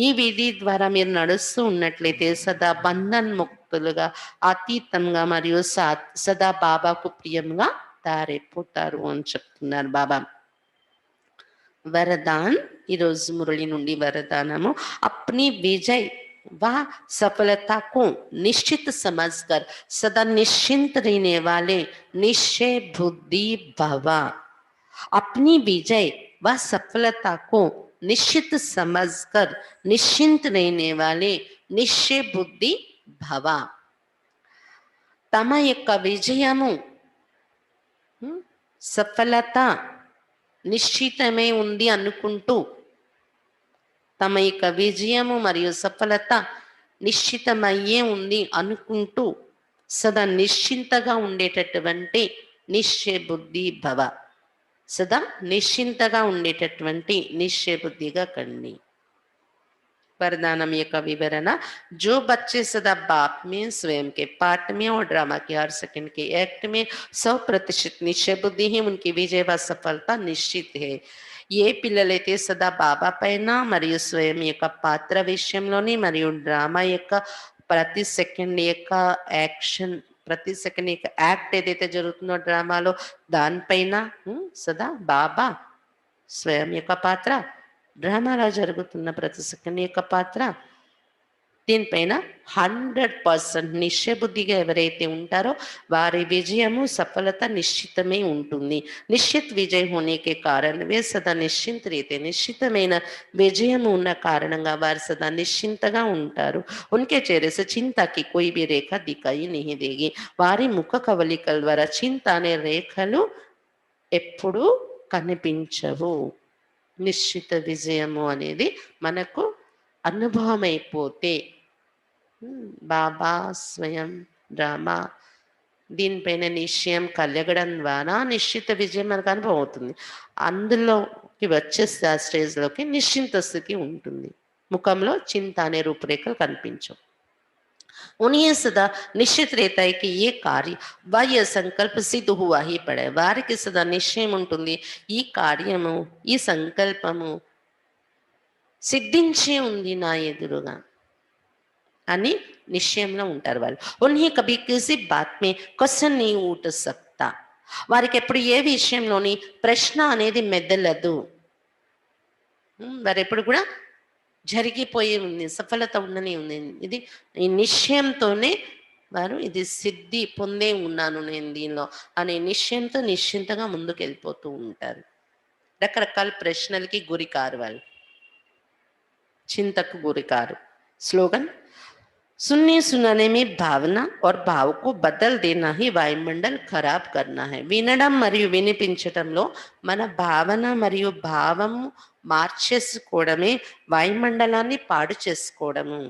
ఈ విధి ద్వారా మీరు నడుస్తూ ఉన్నట్లయితే సదా బంధన్ ముక్తులుగా, అతీతంగా మరియు సదా బాబాకు ప్రియంగా తయారైపోతారు అని చెప్తున్నారు బాబా. వరదాన్, ఈరోజు మురళి నుండి వరదానము. అప్ని విజయ్ व सफलता को निश्चित समझकर सदा निश्चिंत रहने वाले निश्चय बुद्धि भवा. अपनी विजय व सफलता को निश्चित समझकर निश्चिंत रहने वाले निश्चय बुद्धि भवा. తమ యొక్క విజయము, సఫలత నిశ్చితమే ఉంది అనుకుంటూ, తమ యొక్క విజయము మరియు సఫలత నిశ్చితమయ్యే ఉంది అనుకుంటూ సదా నిశ్చింతగా ఉండేటటువంటి నిశ్చయ బుద్ధి భవ. సదా నిశ్చింతగా ఉండేటటువంటి నిశ్చయ బుద్ధిగా కండి. वरदानम యొక్క विवरण. जो बच्चे सदा बाप में, स्वयं के पाठ में और ड्रामा के हर सेकंड के एक्ट में 100% निश्चय बुद्धि है, उनकी विजय व सफलता निश्चित है. ఏ పిల్లలైతే సదా బాబా పైన మరియు స్వయం యొక్క పాత్ర విషయంలోని మరియు డ్రామా యొక్క ప్రతి సెకండ్ యొక్క యాక్షన్, ప్రతి సెకండ్ యొక్క యాక్ట్ ఏదైతే జరుగుతుందో డ్రామాలో దానిపైన సదా బాబా స్వయం యొక్క పాత్ర, డ్రామాలో జరుగుతున్న ప్రతి సెకండ్ యొక్క పాత్ర, దీనిపైన 100% నిశ్చయబుద్ధిగా ఎవరైతే ఉంటారో వారి విజయము సఫలత నిశ్చితమై ఉంటుంది. నిశ్చిత విజయ होने के कारण वे सदा నిశ్చింత రీతే, నిశ్చితమైన విజయము ఉన్న కారణంగా వారు సదా నిశ్చింతగా ఉంటారు. उनके चेहरे से चिंता की कोई भी रेखा दिखाई नहीं देगी. వారి ముఖ కవలికల ద్వారా చింత అనే రేఖలు ఎప్పుడూ కనిపించవు. నిశ్చిత విజయము అనేది మనకు అనుభవం అయిపోతే, బాబా స్వయం డ్రామా దీనిపైన నిశ్చయం కలగడం ద్వారా నిశ్చిత విజయం మనకు అనుభవం అవుతుంది. అందులోకి వచ్చేస్తే ఆ స్టేజ్లోకి నిశ్చింత స్థితి ఉంటుంది. ముఖంలో చింత అనే రూపురేఖలు కనిపించవు. उन्हें सदा निश्चित रहता है कि ये कार्य व यह संकल्प सिद्ध हुआ ही पड़े. వారికి సదా నిశ్చయం ఉంటుంది, ఈ కార్యము, ఈ సంకల్పము సిద్ధించే ఉంది నా ఎదురుగా అని నిశ్చయంలో ఉంటారు వాళ్ళు. उन्हें कभी किसी बात में क्वेश्चन नहीं उठ सकता. వారికి ఎప్పుడు ఏ విషయంలోని ప్రశ్న అనేది మెదలదు. వారు ఎప్పుడు కూడా జరిగిపోయి ఉంది, సఫలత ఉండనే ఉంది. ఇది ఈ నిశ్చయంతోనే వారు ఇది సిద్ధి పొందే ఉన్నాను నేను దీనిలో అనే నిశ్చయంతో నిశ్చింతగా ముందుకు వెళ్ళిపోతూ ఉంటారు. రకరకాల ప్రశ్నలకి గురి కారు వాళ్ళు, చింతకు గురి కారు. స్లోగన్. सुनने सुनाने में भावना और भाव को बदल देना ही वायुमंडल खराब करना है. వినడం మరియు వినిపించటంలో మన భావన మరియు భావం మార్చేసుకోవడమే వాయుమండలాన్ని పాడు చేసుకోవడము.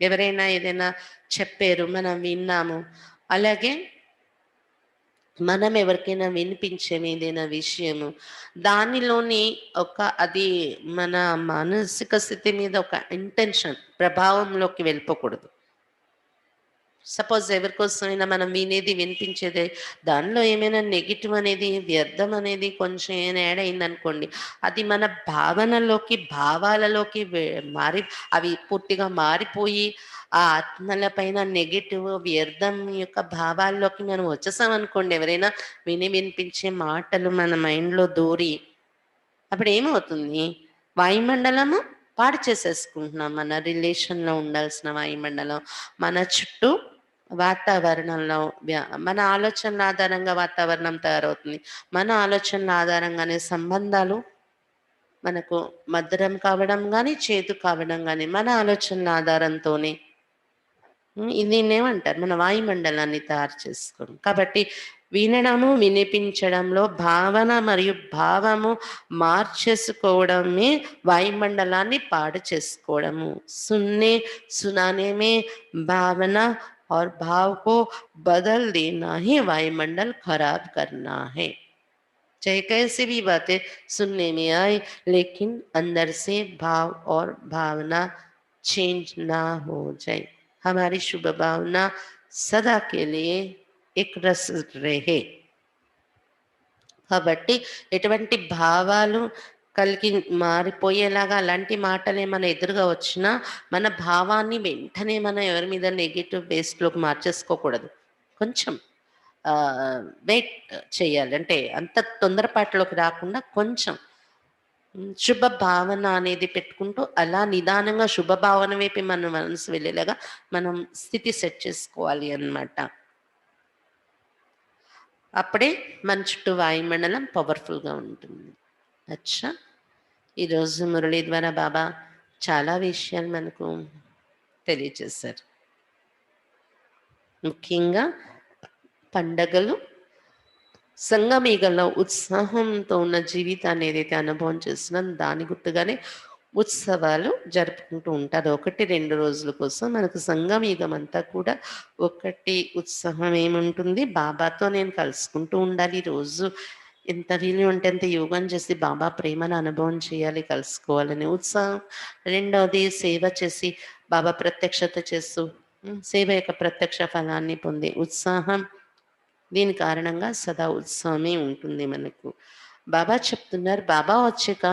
ఎవరైనా ఏదైనా చెప్పారు, మనం విన్నాము, అలాగే మనం ఎవరికైనా వినిపించేం ఏదైనా విషయము, దానిలోని అది మన మానసిక స్థితి మీద ఒక ఇంటెన్షన్ ప్రభావంలోకి వెళ్ళిపోకూడదు. సపోజ్ ఎవరికోసమైనా మనం వినిపించేదే దానిలో ఏమైనా నెగెటివ్ అనేది, వ్యర్థం అనేది కొంచెం ఏమైనా యాడ్ అయిందనుకోండి, అది మన భావనలోకి, భావాలలోకి అవి పూర్తిగా మారిపోయి, ఆ ఆత్మల పైన నెగెటివ్, వ్యర్థం యొక్క భావాల్లోకి మనం వచ్చేసామనుకోండి, ఎవరైనా వినిపించే మాటలు మన మైండ్‌లో దూరి, అప్పుడేమవుతుంది? వాయుమండలము పాడు చేసేసుకుంటున్నాం. మన రిలేషన్‌లో ఉండాల్సిన వాయుమండలం, మన చుట్టూ వాతావరణంలో మన ఆలోచనల ఆధారంగా వాతావరణం తయారవుతుంది. మన ఆలోచనల ఆధారంగానే సంబంధాలు మనకు మధురం కావడం గానీ, చేదు కావడం గానీ, మన ఆలోచనల ఆధారంతోనే దీన్నేమంటారు? మన వాయుమండలాన్ని తయారు చేసుకోవడం. కాబట్టి వినడము, వినిపించడంలో భావన మరియు భావము మార్చేసుకోవడమే వాయుమండలాన్ని పాడు చేసుకోవడము. सुनने सुनाने में भावना और भाव को बदल देना ही वायुमंडल खराब करना है। चाहे कैसी भी बातें सुनने में आए, लेकिन अंदर से भाव और भावना चेंज ना हो जाए। हमारी शुभ भावना सदा के लिए एक रस रहे। కాబట్టి ఎటువంటి భావాలు కలిగి మారిపోయేలాగా అలాంటి మాటలే మన ఎదురుగా వచ్చినా, మన భావాన్ని వెంటనే మనం ఎవరి మీద నెగెటివ్ బేస్‌లోకి మార్చేసుకోకూడదు. కొంచెం వెయిట్ చేయాలి. అంటే అంత తొందరపాటులోకి రాకుండా కొంచెం శుభ భావన అనేది పెట్టుకుంటూ, అలా నిదానంగా శుభ భావన వైపే మన మనసు వెళ్ళేలాగా మనం స్థితి సెట్ చేసుకోవాలి అన్నమాట. అప్పుడే మన చుట్టూ వాయుమండలం పవర్‌ఫుల్‌గా ఉంటుంది. అచ్చా! ఈరోజు మురళి ద్వారా బాబా చాలా విషయాలు మనకు తెలియజేశారు. ముఖ్యంగా పండగలు, సంగమయుగంలో ఉత్సాహంతో ఉన్న జీవితాన్ని ఏదైతే అనుభవం చేస్తున్నాం, దాని గుర్తుగానే ఉత్సవాలు జరుపుకుంటూ ఉంటారు. 1, 2 రోజుల కోసం మనకు సంగమయుగం అంతా కూడా ఒకటి ఉత్సాహం ఏముంటుంది, బాబాతో నేను కలుసుకుంటూ ఉండాలి. రోజు ఎంత వీలు ఉంటే అంత యోగం చేసి బాబా ప్రేమను అనుభవం చేయాలి, కలుసుకోవాలనే ఉత్సాహం. రెండవది సేవ చేసి బాబా ప్రత్యక్షత చేస్తూ సేవ యొక్క ప్రత్యక్ష ఫలాన్ని పొందే ఉత్సాహం. దీని కారణంగా సదా ఉత్సవమే ఉంటుంది మనకు. బాబా చెప్తున్నారు, బాబా వచ్చాక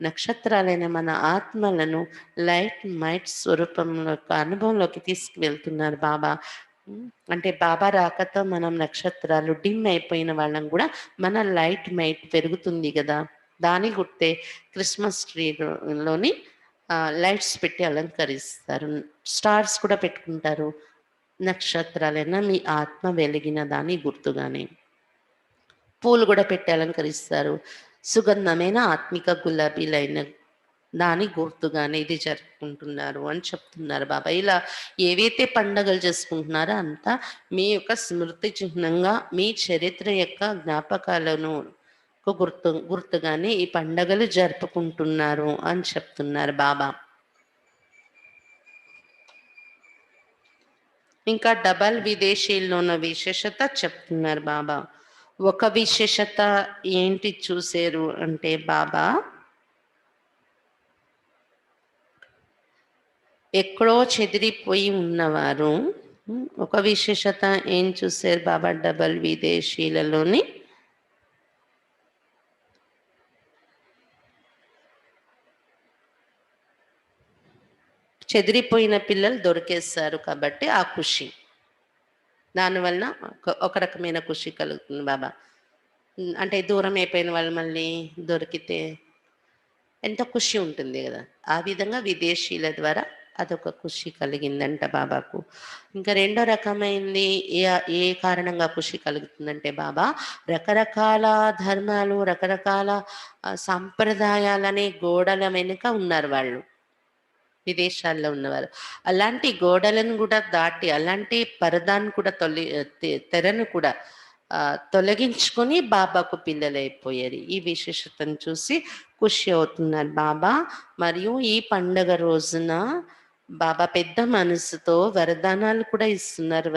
నక్షత్రాలైన మన ఆత్మలను లైట్ మైట్ స్వరూపంలో యొక్క అనుభవంలోకి తీసుకువెళ్తున్నారు బాబా. అంటే బాబా రాకతో మనం నక్షత్రాలు డిమ్ అయిపోయిన వాళ్ళం కూడా మన లైట్ మైట్ పెరుగుతుంది కదా, దాని గుర్తే క్రిస్మస్ ట్రీలోని లైట్స్ పెట్టి అలంకరిస్తారు. స్టార్స్ కూడా పెట్టుకుంటారు. నక్షత్రాలైనా మీ ఆత్మ వెలిగిన దాని గుర్తుగానే పూలు కూడా పెట్టి అలంకరిస్తారు. సుగంధమైన ఆత్మిక గులాబీలైన దాని గుర్తుగానే ఇది జరుపుకుంటున్నారు అని చెప్తున్నారు బాబా. ఇలా ఏవైతే పండగలు చేసుకుంటున్నారో అంతా మీ యొక్క స్మృతి చిహ్నంగా, మీ చరిత్ర యొక్క జ్ఞాపకాలను గుర్తుగానే ఈ పండగలు జరుపుకుంటున్నారు అని చెప్తున్నారు బాబా. ఇంకా డబల్ విదేశీల్లో ఉన్న విశేషత చెప్తున్నారు బాబా. ఒక విశేషత ఏంటి చూసారు అంటే బాబా, ఎక్కడో చెదిరిపోయి ఉన్నవారు ఒక విశేషత ఏం చూసారు బాబా డబల్ విదేశీలలోని, చెదిరిపోయిన పిల్లలు దొరికేస్తారు కాబట్టి ఆ ఖుషి, దానివల్ల ఒక రకమైన ఖుషి కలుగుతుంది బాబా. అంటే దూరం అయిపోయిన వాళ్ళు మళ్ళీ దొరికితే ఎంత ఖుషి ఉంటుంది కదా, ఆ విధంగా విదేశీయుల ద్వారా అదొక ఖుషి కలిగిందంట బాబాకు. ఇంకా రెండో రకమైంది ఏ కారణంగా ఖుషి కలుగుతుందంటే బాబా, రకరకాల ధర్మాలు, రకరకాల సాంప్రదాయాలనే గోడల వెనుక ఉన్నారు వాళ్ళు, విదేశాల్లో ఉన్నవారు. అలాంటి గోడలను కూడా దాటి, అలాంటి పరదాన్ని కూడా తెరను కూడా తొలగించుకొని బాబాకు పిల్లలైపోయారు. ఈ విశేషతను చూసి ఖుషి అవుతున్నారు బాబా. మరియు ఈ పండగ రోజున బాబా పెద్ద మనసుతో వరదానాలు కూడా ఇస్తున్నారు.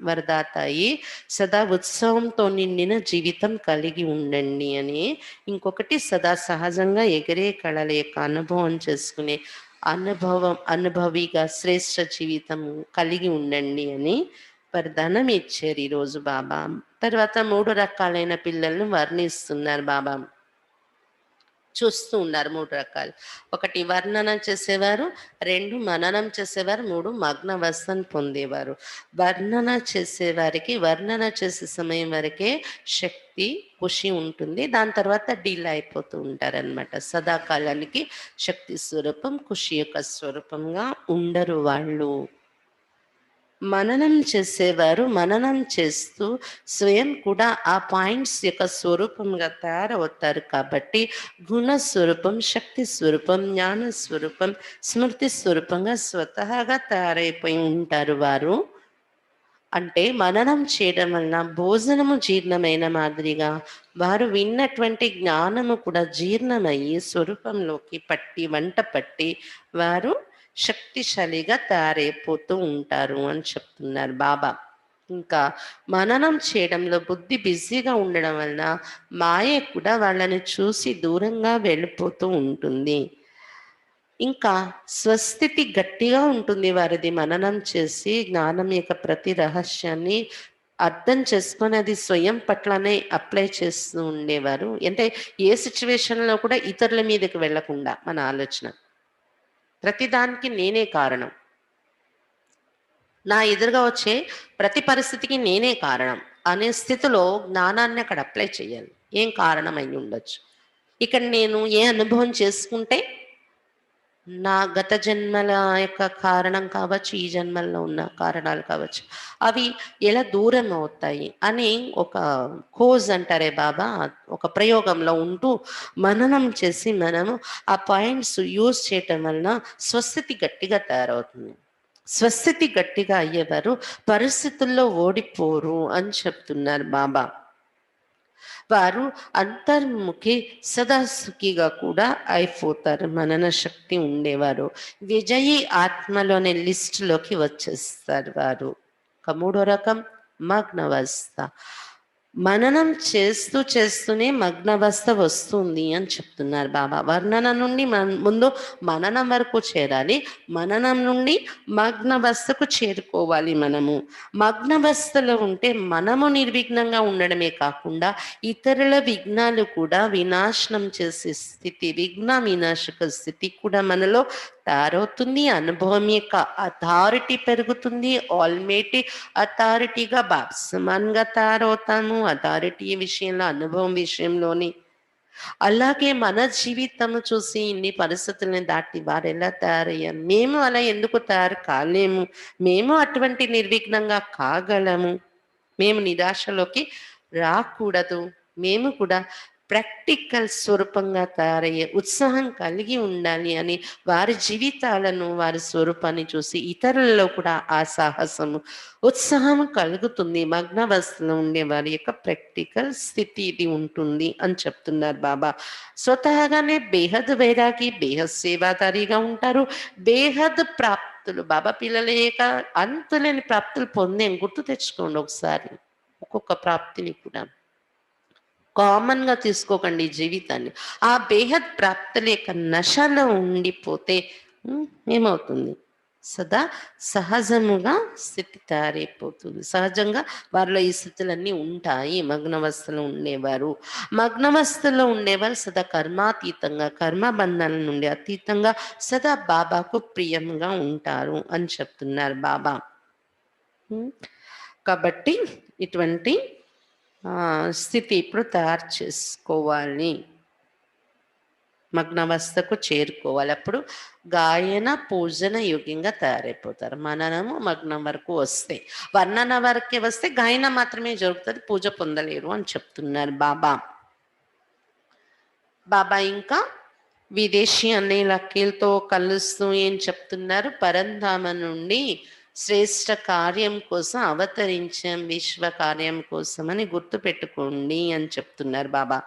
వరదాతాయి సదా ఉత్సవంతో నిండిన జీవితం కలిగి ఉండండి అని. ఇంకొకటి సదా సహజంగా ఎగిరే కళల యొక్క అనుభవం చేసుకునే అనుభవిగా శ్రేష్ఠ జీవితం కలిగి ఉండండి అని వరదానం ఇచ్చారు ఈరోజు బాబా. తర్వాత 3 రకాలైన పిల్లలను వర్ణిస్తున్నారు బాబా. చూస్తూ ఉన్నారు 3 రకాలు. 1 వర్ణన చేసేవారు, 2 మననం చేసేవారు, 3 మగ్నావస్థను పొందేవారు. వర్ణన చేసే సమయం వరకే శక్తి, ఖుషి ఉంటుంది. దాని తర్వాత డీల్ అయిపోతూ ఉంటారనమాట. సదాకాలానికి శక్తి స్వరూపం, ఖుషి యొక్క స్వరూపంగా ఉండరు వాళ్ళు. మననం చేసేవారు మననం చేస్తూ స్వయం కూడా ఆ పాయింట్స్ యొక్క స్వరూపంగా తయారవుతారు. కాబట్టి గుణ స్వరూపం, శక్తి స్వరూపం, జ్ఞాన స్వరూపం, స్మృతి స్వరూపంగా స్వతహాగా తయారైపోయి ఉంటారు వారు. అంటే మననం చేయడం వలన భోజనము జీర్ణమైన మాదిరిగా వారు విన్నటువంటి జ్ఞానము కూడా జీర్ణమయ్యి స్వరూపంలోకి వంట పట్టి వారు శక్తిశాలిగా తయారైపోతూ ఉంటారు అని చెప్తున్నారు బాబా. ఇంకా మననం చేయడంలో బుద్ధి బిజీగా ఉండడం వలన మాయ కూడా వాళ్ళని చూసి దూరంగా వెళ్ళిపోతూ ఉంటుంది. ఇంకా స్వస్థితి గట్టిగా ఉంటుంది వారిది. మననం చేసి జ్ఞానం యొక్క ప్రతి రహస్యాన్ని అర్థం చేసుకొని అది స్వయం పట్లనే అప్లై చేస్తూ ఉండేవారు. అంటే ఏ సిచ్యువేషన్లో కూడా ఇతరుల మీదకి వెళ్ళకుండా మన ఆలోచన, ప్రతిదానికి నేనే కారణం, నా ఎదురుగా వచ్చే ప్రతి పరిస్థితికి నేనే కారణం అనే స్థితిలో జ్ఞానాన్ని అక్కడ అప్లై చేయాలి. ఏం కారణం అయి ఉండొచ్చు, ఇక్కడ నేను ఏ అనుభవం చేసుకుంటే నా గత జన్మల యొక్క కారణం కావచ్చు, ఈ జన్మల్లో ఉన్న కారణాలు కావచ్చు, అవి ఎలా దూరం అవుతాయి అని ఒక కోజ్ అంటారే బాబా, ఒక ప్రయోగంలో ఉంటూ మననం చేసి మనము ఆ పాయింట్స్ యూజ్ చేయటం వలన స్వస్థితి గట్టిగా తయారవుతుంది. స్వస్థితి గట్టిగా అయ్యేవారు పరిస్థితుల్లో ఓడిపోరు అని చెప్తున్నారు బాబా. వారు అంతర్ముఖి సదా సుఖిగా కూడా అయిపోతారు. మనన శక్తి ఉండేవారు విజయీ ఆత్మలోని లిస్టులోకి వచ్చేస్తారు వారు. మూడో రకం మగ్నవస్థ. మననం చేస్తూనే మగ్నవస్థ వస్తుంది అని చెప్తున్నారు బాబా. వర్ణన నుండి ముందు మననం వరకు చేరాలి, మననం నుండి మగ్నవస్థకు చేరుకోవాలి. మనము మగ్నవస్థలో ఉంటే మనము నిర్విఘ్నంగా ఉండడమే కాకుండా ఇతరుల విఘ్నాలు కూడా వినాశనం చేసే స్థితి, విఘ్న వినాశక స్థితి కూడా మనలో తయారవుతుంది. అనుభవం యొక్క అథారిటీ పెరుగుతుంది. ఆల్మేటి అథారిటీగా బాప్సమాన్గా తయారవుతాము. అథారిటీ విషయంలో, అనుభవం విషయంలోని. అలాగే మన జీవితం చూసి ఇన్ని పరిస్థితులను దాటి వారు ఎలా తయారయ్యారు, మేము అలా ఎందుకు తయారు కాలేము, మేము అటువంటి నిర్విఘ్నంగా కాగలము, మేము నిరాశలోకి రాకూడదు, మేము కూడా ప్రాక్టికల్ స్వరూపంగా తయారయ్యే ఉత్సాహం కలిగి ఉండాలి అని వారి జీవితాలను, వారి స్వరూపాన్ని చూసి ఇతరులలో కూడా ఆ సాహసము, ఉత్సాహం కలుగుతుంది. మగ్నావస్థలో ఉండే వారి యొక్క ప్రాక్టికల్ స్థితి ఇది ఉంటుంది అని చెప్తున్నారు బాబా. స్వతహాగానే బేహద్ వైరాగి, బేహద్ సేవాదారిగా ఉంటారు. బేహద్ ప్రాప్తులు, బాబా పిల్లల యొక్క అంతులేని ప్రాప్తులు పొందేం గుర్తు తెచ్చుకోండి ఒకసారి. ఒక్కొక్క ప్రాప్తిని కూడా కామన్గా తీసుకోకండి ఈ జీవితాన్ని. ఆ బేహద్ ప్రాప్తుల యొక్క నశలో ఉండిపోతే ఏమవుతుంది, సదా సహజముగా స్థితి తయారైపోతుంది. సహజంగా వారిలో ఈ స్థితులన్నీ ఉంటాయి. మగ్నవస్థలో ఉండేవారు సదా కర్మాతీతంగా, కర్మబంధాల నుండి అతీతంగా సదా బాబాకు ప్రియంగా ఉంటారు అని చెప్తున్నారు బాబా. కాబట్టి ఇటువంటి స్థితి ఇప్పుడు తయారు చేసుకోవాలి, మగ్నవస్థకు చేరుకోవాలి. అప్పుడు గాయన పూజన యోగ్యంగా తయారైపోతారు. మననము మగ్నం వరకు వస్తే, వర్ణన వరకే వస్తే గాయన మాత్రమే జరుగుతుంది, పూజ పొందలేరు అని చెప్తున్నారు బాబా. బాబా ఇంకా విదేశీ అనే లక్కీలతో కలుస్తూ ఏం చెప్తున్నారు, పరంధామ నుండి శ్రేష్ఠ కార్యం కోసం అవతరించాం, విశ్వ కార్యం కోసం అని గుర్తుపెట్టుకోండి అని చెప్తున్నారు బాబా.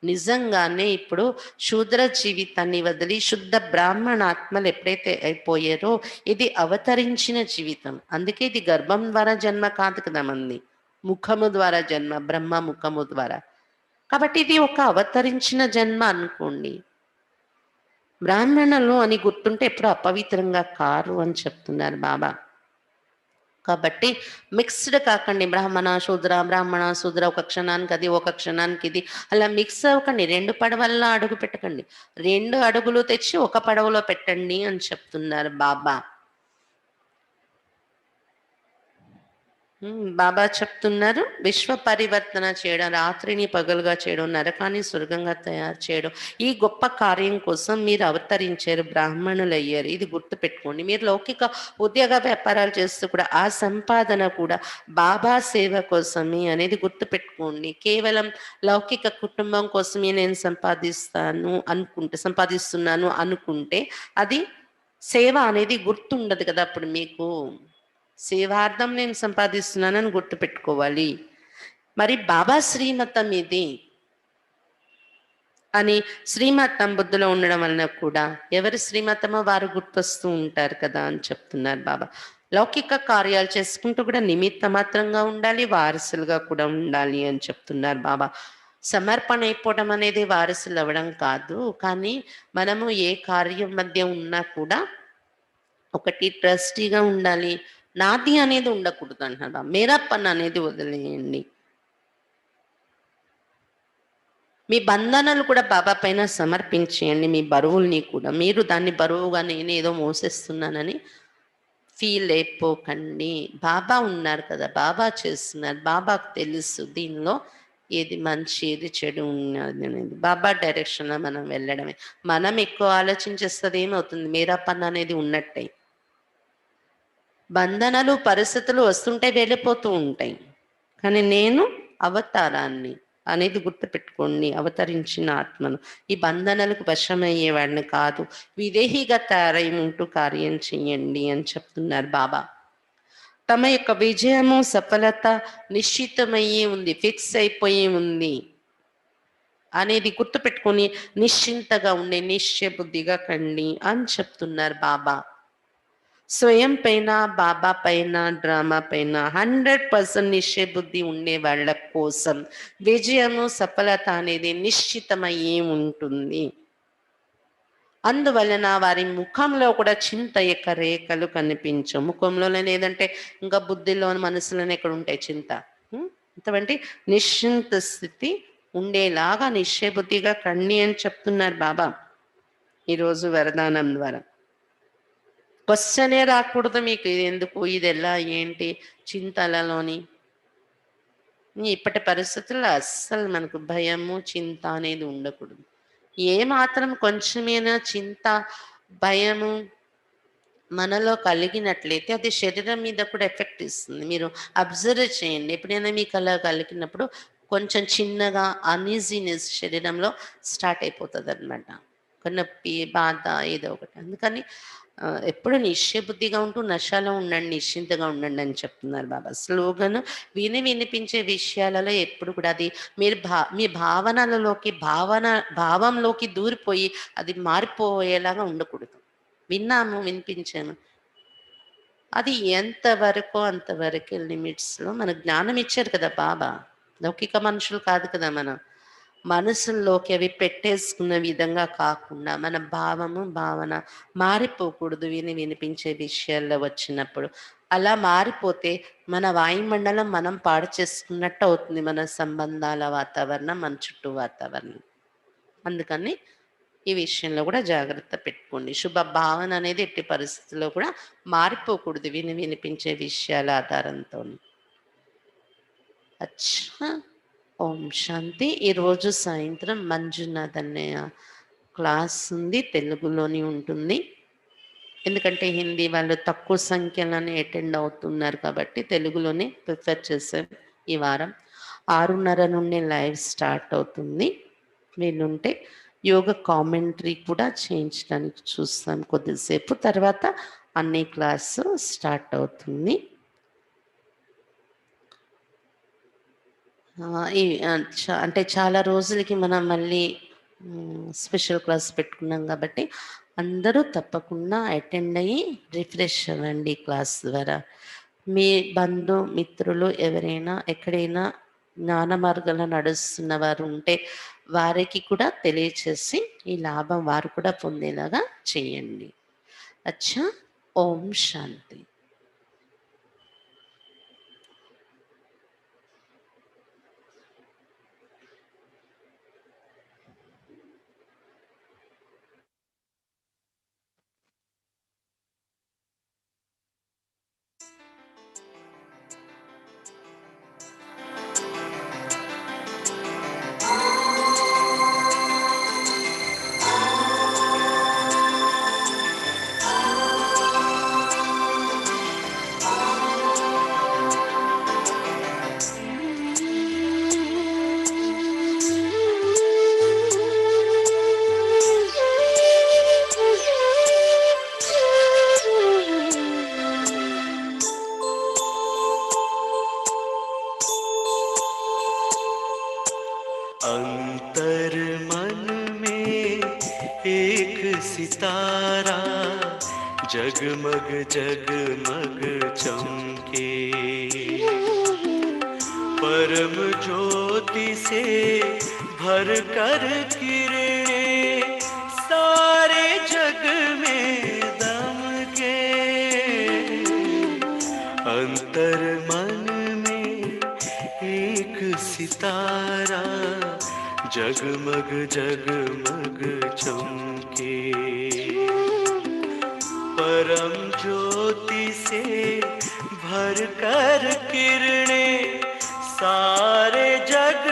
నిజంగానే ఇప్పుడు శూద్ర జీవితాన్ని వదిలి శుద్ధ బ్రాహ్మణ ఆత్మలు ఎప్పుడైతే అయిపోయారో ఇది అవతరించిన జీవితం. అందుకే ఇది గర్భం ద్వారా జన్మ కాదు కదా మంది, ముఖము ద్వారా జన్మ, బ్రహ్మ ముఖము ద్వారా. కాబట్టి ఇది ఒక అవతరించిన జన్మ అనుకోండి. బ్రాహ్మణులు అని గుర్తుంటే ఎప్పుడు అపవిత్రంగా కారు అని చెప్తున్నారు బాబా. కాబట్టి మిక్స్డ్ కాకండి, బ్రాహ్మణ శూద్ర ఒక క్షణానికి అది, ఒక క్షణానికి ఇది, అలా మిక్స్ అవ్వకండి. 2 పడవల్లో అడుగు పెట్టకండి. 2 అడుగులు తెచ్చి ఒక పడవలో పెట్టండి అని చెప్తున్నారు బాబా. బాబా చెప్తున్నారు, విశ్వ పరివర్తన చేయడం, రాత్రిని పగలుగా చేయడం, నరకాన్ని స్వర్గంగా తయారు చేయడం, ఈ గొప్ప కార్యం కోసం మీరు అవతరించారు, బ్రాహ్మణులు అయ్యారు. ఇది గుర్తు పెట్టుకోండి. మీరు లౌకిక ఉద్యోగ వ్యాపారాలు చేస్తూ కూడా ఆ సంపాదన కూడా బాబా సేవ కోసమే అనేది గుర్తు పెట్టుకోండి. కేవలం లౌకిక కుటుంబం కోసమే నేను సంపాదిస్తున్నాను అనుకుంటే అది సేవ అనేది గుర్తుండదు కదా. అప్పుడు మీకు సేవార్థం నేను సంపాదిస్తున్నానని గుర్తుపెట్టుకోవాలి. మరి బాబా శ్రీమతం ఇది అని శ్రీమతం బుద్ధిలో ఉండడం వలన కూడా ఎవరి శ్రీమతమో వారు గుర్తొస్తూ ఉంటారు కదా అని చెప్తున్నారు బాబా. లౌకిక కార్యాలు చేసుకుంటూ కూడా నిమిత్త మాత్రంగా ఉండాలి, వారసులుగా కూడా ఉండాలి అని చెప్తున్నారు బాబా. సమర్పణ అయిపోవడం అనేది వారసులు అవ్వడం కాదు, కానీ మనము ఏ కార్యం మధ్య ఉన్నా కూడా ఒకటి ట్రస్టీగా ఉండాలి. నాది అనేది ఉండకూడదు అంటున్నా. మేరా పని అనేది వదిలేయండి. మీ బంధనాలు కూడా బాబా పైన సమర్పించేయండి, మీ బరువుల్ని కూడా. మీరు దాన్ని బరువుగా నేను ఏదో మోసేస్తున్నానని ఫీల్ అయిపోకండి. బాబా ఉన్నారు కదా, బాబా చేస్తున్నారు, బాబాకు తెలుసు దీనిలో ఏది మంచి ఏది చెడు ఉన్నది అనేది. బాబా డైరెక్షన్లో మనం వెళ్ళడమే. మనం ఎక్కువ ఆలోచించేస్తుంది ఏమవుతుంది, మేరా పని అనేది ఉన్నట్టే. బంధనాలు పరిస్థితులు వస్తుంటే వెళ్ళిపోతూ ఉంటాయి, కానీ నేను అవతారాన్ని అనేది గుర్తుపెట్టుకోండి. అవతరించిన ఆత్మను, ఈ బంధనాలకు వశమయ్యేవాడిని కాదు. విదేహిగా తయారై ఉంటూ కార్యం చెయ్యండి అని చెప్తున్నారు బాబా. తమ యొక్క విజయము సఫలత నిశ్చితమయ్యే ఉంది, ఫిక్స్ అయిపోయి ఉంది అనేది గుర్తుపెట్టుకొని నిశ్చింతగా ఉండే, నిశ్చయ బుద్ధిగా కండి అని చెప్తున్నారు బాబా. స్వయం పైన, బాబా పైన, డ్రామా పైన 100% నిశ్చయ బుద్ధి ఉండే వాళ్ళ కోసం విజయము సఫలత అనేది నిశ్చితమయ్యే ఉంటుంది. అందువలన వారి ముఖంలో కూడా చింత యొక్క రేఖలు కనిపించవు. ముఖంలోనే లేదంటే ఇంకా బుద్ధిలో మనసులోనే ఎక్కడ ఉంటాయి చింత. అటువంటి నిశ్చింత స్థితి ఉండేలాగా నిశ్చయ బుద్ధిగా కండి అని చెప్తున్నారు బాబా ఈరోజు వరదానం ద్వారా. క్వశ్చనే రాకూడదు మీకు, ఇది ఎందుకు, ఇది ఎలా, ఏంటి చింతలలోని. ఇప్పటి పరిస్థితుల్లో అస్సలు మనకు భయము చింత అనేది ఉండకూడదు. ఏ మాత్రం కొంచెమైనా చింత భయము మనలో కలిగినట్లయితే అది శరీరం మీద కూడా ఎఫెక్ట్ ఇస్తుంది. మీరు అబ్జర్వ్ చేయండి, ఎప్పుడైనా మీకు అలా కలిగినప్పుడు కొంచెం చిన్నగా అన్ఈజీనెస్ శరీరంలో స్టార్ట్ అయిపోతుంది అనమాట. నొప్పి, బాధ, ఏదో ఒకటి. అందుకని ఎప్పుడు నిశ్చయబుద్ధిగా ఉంటూ నశాలో ఉండండి, నిశ్చింతగా ఉండండి అని చెప్తున్నారు బాబా. స్లోగన్ వినిపించే విషయాలలో ఎప్పుడు కూడా అది మీరు మీ భావనలలోకి భావంలోకి దూరిపోయి అది మారిపోయేలాగా ఉండకూడదు. విన్నాము, వినిపించాము, అది ఎంతవరకు అంతవరకు లిమిట్స్లో మన జ్ఞానం ఇచ్చారు కదా బాబా. లౌకిక మనుషులు కాదు కదా మనం. మనసుల్లోకి అవి పెట్టేసుకున్న విధంగా కాకుండా మన భావన మారిపోకూడదు వినిపించే విషయాల్లో వచ్చినప్పుడు. అలా మారిపోతే మన వాయుమండలం మనం పాడు చేసుకున్నట్టు అవుతుంది, మన సంబంధాల వాతావరణం, మన చుట్టూ వాతావరణం. అందుకని ఈ విషయంలో కూడా జాగ్రత్త పెట్టుకోండి. శుభ భావన అనేది ఎట్టి పరిస్థితుల్లో కూడా మారిపోకూడదు వినిపించే విషయాల ఆధారంతో. అచ్చా, ఓం శాంతి. ఈరోజు సాయంత్రం మంజునాథ్ అన్నయ్య క్లాస్ ఉంది, తెలుగులోని ఉంటుంది. ఎందుకంటే హిందీ వాళ్ళు తక్కువ సంఖ్యలోనే అటెండ్ అవుతున్నారు కాబట్టి తెలుగులోనే ప్రిఫర్ చేసాం. ఈ వారం 6:30 నుండి లైవ్ స్టార్ట్ అవుతుంది. వీలుంటే యోగ కామెంటరీ కూడా చేయించడానికి చూస్తాం కొద్దిసేపు. తర్వాత అన్ని క్లాసు స్టార్ట్ అవుతుంది. అంటే చాలా రోజులకి మనం మళ్ళీ స్పెషల్ క్లాస్ పెట్టుకున్నాం కాబట్టి అందరూ తప్పకుండా అటెండ్ అయ్యి రిఫ్రెష్ అవ్వండి క్లాస్ ద్వారా. మీ బంధు మిత్రులు ఎవరైనా ఎక్కడైనా జ్ఞాన మార్గంలో నడుస్తున్న వారు ఉంటే వారికి కూడా తెలియచేసి ఈ లాభం వారు కూడా పొందేలాగా చేయండి. అచ్చా. ఓం శాంతి. अंतर मन में एक सितारा जगमग जगमग चमके, परम ज्योति से भर कर किरणें सारे जग में दमके। अंतर मन में एक सितारा जगमग जगमग चमके, परम ज्योति से भर कर किरणें सारे जग